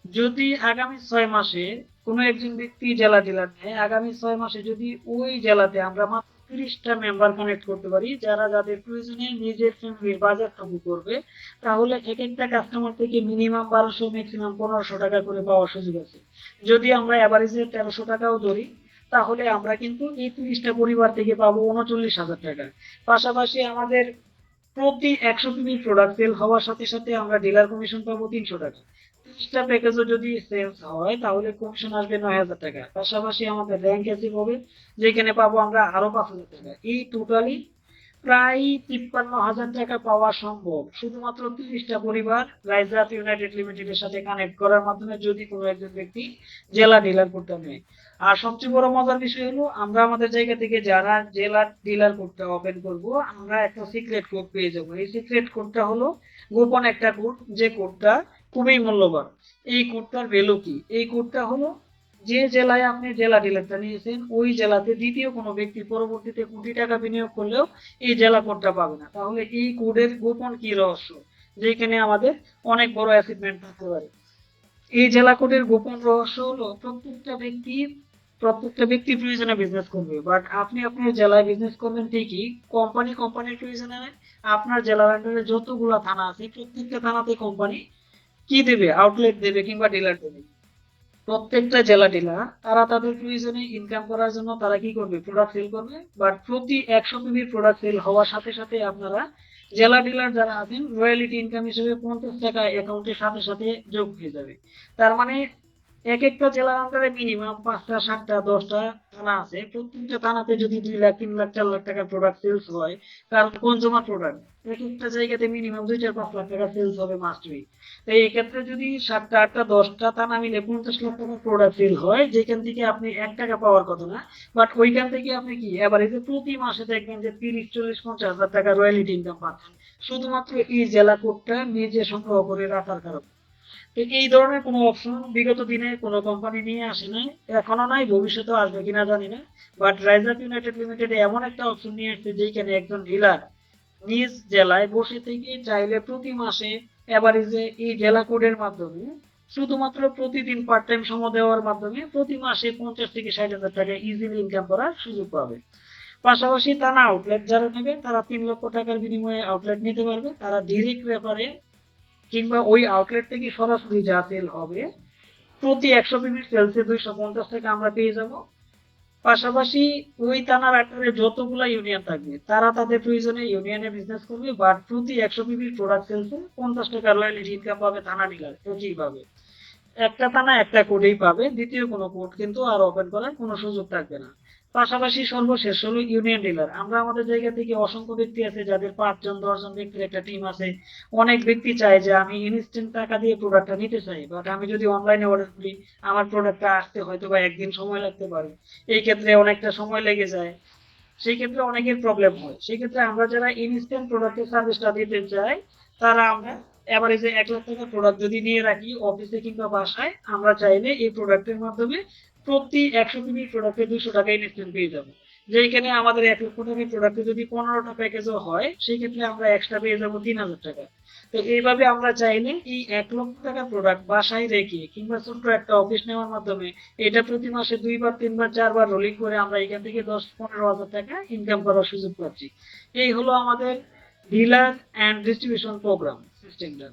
যদি আগামী 6 মাসে কোনো একজন ব্যক্তি জেলা ডিলার নেয়, আগামী 6 মাসে যদি ওই জেলাতে আমরা মাত্র 30টা মেম্বার কানেক্ট করতে পারি, যারা যাদের প্রয়োজনে নিজের ফ্যামিলির বাজারটুকু করবে। তাহলে এক একটা কাস্টমার থেকে মিনিমাম 1200 ম্যাক্সিমাম 1500 টাকা করে পাওয়ার সুযোগ আছে। যদি আমরা এভারেজে 1300 টাকাও ধরি, তাহলে আমরা কিন্তু এই 30টা পরিবার থেকে পাবো 39,000 টাকা। পাশাপাশি আমাদের প্রতি 100 পিবি প্রোডাক্ট সেল হওয়ার সাথে সাথে আমরা ডিলার কমিশন পাবো 300 টাকা। 30টা প্যাকেজও যদি সেলস হয় তাহলে কমিশন আসবে 9,000 টাকা। পাশাপাশি আমাদের র্যাঙ্ক অ্যাচিভ হবে, যেখানে পাবো আমরা আরো 5,000 টাকা। এই টোটালি প্রায় 53,000 টাকা পাওয়া সম্ভব শুধুমাত্র 30টা পরিবার রাইজ আপ ইউনাইটেড লিমিটেডের সাথে কানেক্ট করার মাধ্যমে, যদি কোনো একজন ব্যক্তি জেলা ডিলার কোডটা নেয়। আর সবচেয়ে বড় মজার বিষয় হলো, আমরা আমাদের জায়গা থেকে যারা জেলা ডিলার কোডটা ওপেন করব, আমরা একটা সিক্রেট কোড পেয়ে যাবো। এই সিক্রেট কোডটা হলো গোপন একটা কোড, যে কোডটা খুবই মূল্যবান। এই কোডটার ভ্যালু কি? এই কোডটা হলো, যে জেলায় আপনি জেলা ডিলারটা নিয়েছেন ওই জেলাতে দ্বিতীয় কোনো ব্যক্তি পরবর্তীতে কোটি টাকা বিনিয়োগ করলেও এই জেলা কোডটা পাবে না। তাহলে এই কোডের গোপন কি রহস্য, যেখানে আমাদের অনেক বড় অ্যাচিভমেন্ট থাকতে পারে। এই জেলা কোডের গোপন রহস্য হলো, প্রত্যেকটা ব্যক্তি প্রয়োজনে বিজনেস করবে, বাট আপনি আপনার জেলায় বিজনেস করবেন ঠিকই, কোম্পানির প্রয়োজনে নয়। আপনার জেলার আন্ডারে যতগুলা থানা আছে প্রত্যেকটা থানাতে কোম্পানি কি দেবে? আউটলেট দেবে কিংবা ডিলার দেবে। প্রত্যেকটা জেলা ডিলার তারা তাদের প্রয়োজনে ইনকাম করার জন্য তারা কি করবে? প্রোডাক্ট সেল করবে। বাট প্রতি 100 পিবির প্রোডাক্ট সেল হওয়ার সাথে সাথে আপনারা জেলা ডিলার যারা আছেন রয়্যালিটি ইনকাম হিসেবে 50 টাকা অ্যাকাউন্টের সাথে সাথে যোগ হয়ে যাবে। তার মানে এক একটা জেলার আন্ডারে মিনিমাম 5টা 7টা 10টা থানা আছে। প্রত্যেকটা থানাতে যদি 2 লাখ 3 লাখ 4 লাখ টাকা প্রোডাক্ট সেলস হয়, কারণ কনজুমার প্রোডাক্ট, এক একটা জায়গাতে মিনিমাম 2-4-5 লাখ টাকা সেলস হবে মাস্ট বি। তো এই ক্ষেত্রে যদি 7টা 8টা 10টা থানা মিলে 50 লাখ টাকা প্রোডাক্ট সেল হয়, যেখান থেকে আপনি 1 টাকা পাওয়ার কথা না, বাট ওইখান থেকে আপনি কি এভারেজে প্রতি মাসে দেখবেন যে 30-40-50 হাজার টাকা রয়্যালিটি ইনকাম পাচ্ছেন, শুধুমাত্র এই জেলা কোডটা নিজে সংগ্রহ করে রাখার কারণে। তো এই ধরনের কোনো অপশন বিগত দিনে কোনো কোম্পানি নিয়ে আসে নাই, এখনো নাই, ভবিষ্যতেও আসবে কিনা জানি না। But Rise Up United limited এমন একটা অপশন নিয়ে আসছে, যেখানে একজন ডিলার নিজ জেলায় বসে থেকে চাইলে প্রতি মাসে এভারেজে এই জেলা কোডের মাধ্যমে শুধুমাত্র প্রতিদিন পার্ট টাইম সময় দেওয়ার মাধ্যমে প্রতি মাসে 50 থেকে 60 হাজার টাকা ইজিলি ইনকাম করার সুযোগ পাবে। পাশাপাশি টানা আউটলেট যারা নেবে তারা 3 লক্ষ টাকার বিনিময়ে আউটলেট নিতে পারবে। তারা ডিরেক্ট ব্যাপারে কিংবা ওই আউটলেট থেকে সরাসরি যা সেল হবে, প্রতি 100 পিবির সেলসে 250 টাকা আমরা পেয়ে যাব। পাশাপাশি ওই থানার আন্ডারে যতগুলা ইউনিয়ন থাকবে তারা তাদের প্রয়োজনে ইউনিয়নে বিজনেস করবে, বাট প্রতি 100 পিবির প্রোডাক্ট সেলসে 50 টাকা রয়্যালিটি ইনকাম পাবে থানা ডিলার একইভাবে। একটা থানা একটা কোডেই পাবে, দ্বিতীয় কোনো কোড কিন্তু আর ওপেন করার কোনো সুযোগ থাকবে না। পাশাপাশি সর্বশেষ হলো ইউনিয়ন ডিলার। আমরা আমাদের জায়গা থেকে অসংখ্য ব্যক্তি আছে যাদের 5 জন 10 জন ব্যক্তির একটা টিম আছে। অনেক ব্যক্তি চায় যে আমি ইনস্ট্যান্ট টাকা দিয়ে প্রোডাক্টটা নিতে চাই, বাট আমি যদি অনলাইনে অর্ডার করি আমার প্রোডাক্টটা আসতে হয়তো বা একদিন সময় লাগতে পারে, এই ক্ষেত্রে অনেকটা সময় লেগে যায়, সেই ক্ষেত্রে অনেকের প্রবলেম হয়। সেই ক্ষেত্রে আমরা যারা ইনস্ট্যান্ট প্রোডাক্টের সার্ভিসটা দিতে চাই, তারা আমরা এভারেজে 1 লাখ টাকা প্রোডাক্ট যদি নিয়ে রাখি অফিসে কিংবা বাসায়, আমরা চাইলে এই প্রোডাক্টের মাধ্যমে প্রতি 100 পিবি প্রোডাক্টে 200 টাকা ইনস্ট্যান্ট পেয়ে যাবো। যেখানে আমাদের 1 লক্ষ টাকার প্রোডাক্টে যদি 15টা প্যাকেজও হয়, সেই ক্ষেত্রে আমরা এক্সট্রা পেয়ে যাবো 3,000 টাকা। তো এইভাবে আমরা চাইলে এই 1 লক্ষ টাকা প্রোডাক্ট বাসায় রেখে কিংবা ছোট্ট একটা অফিস নেওয়ার মাধ্যমে এটা প্রতি মাসে 2বার 3বার 4বার রোলিং করে আমরা এখান থেকে 10-15 হাজার টাকা ইনকাম করার সুযোগ পাচ্ছি। এই হলো আমাদের ডিলার অ্যান্ড ডিস্ট্রিবিউশন প্রোগ্রাম সিস্টেমটা।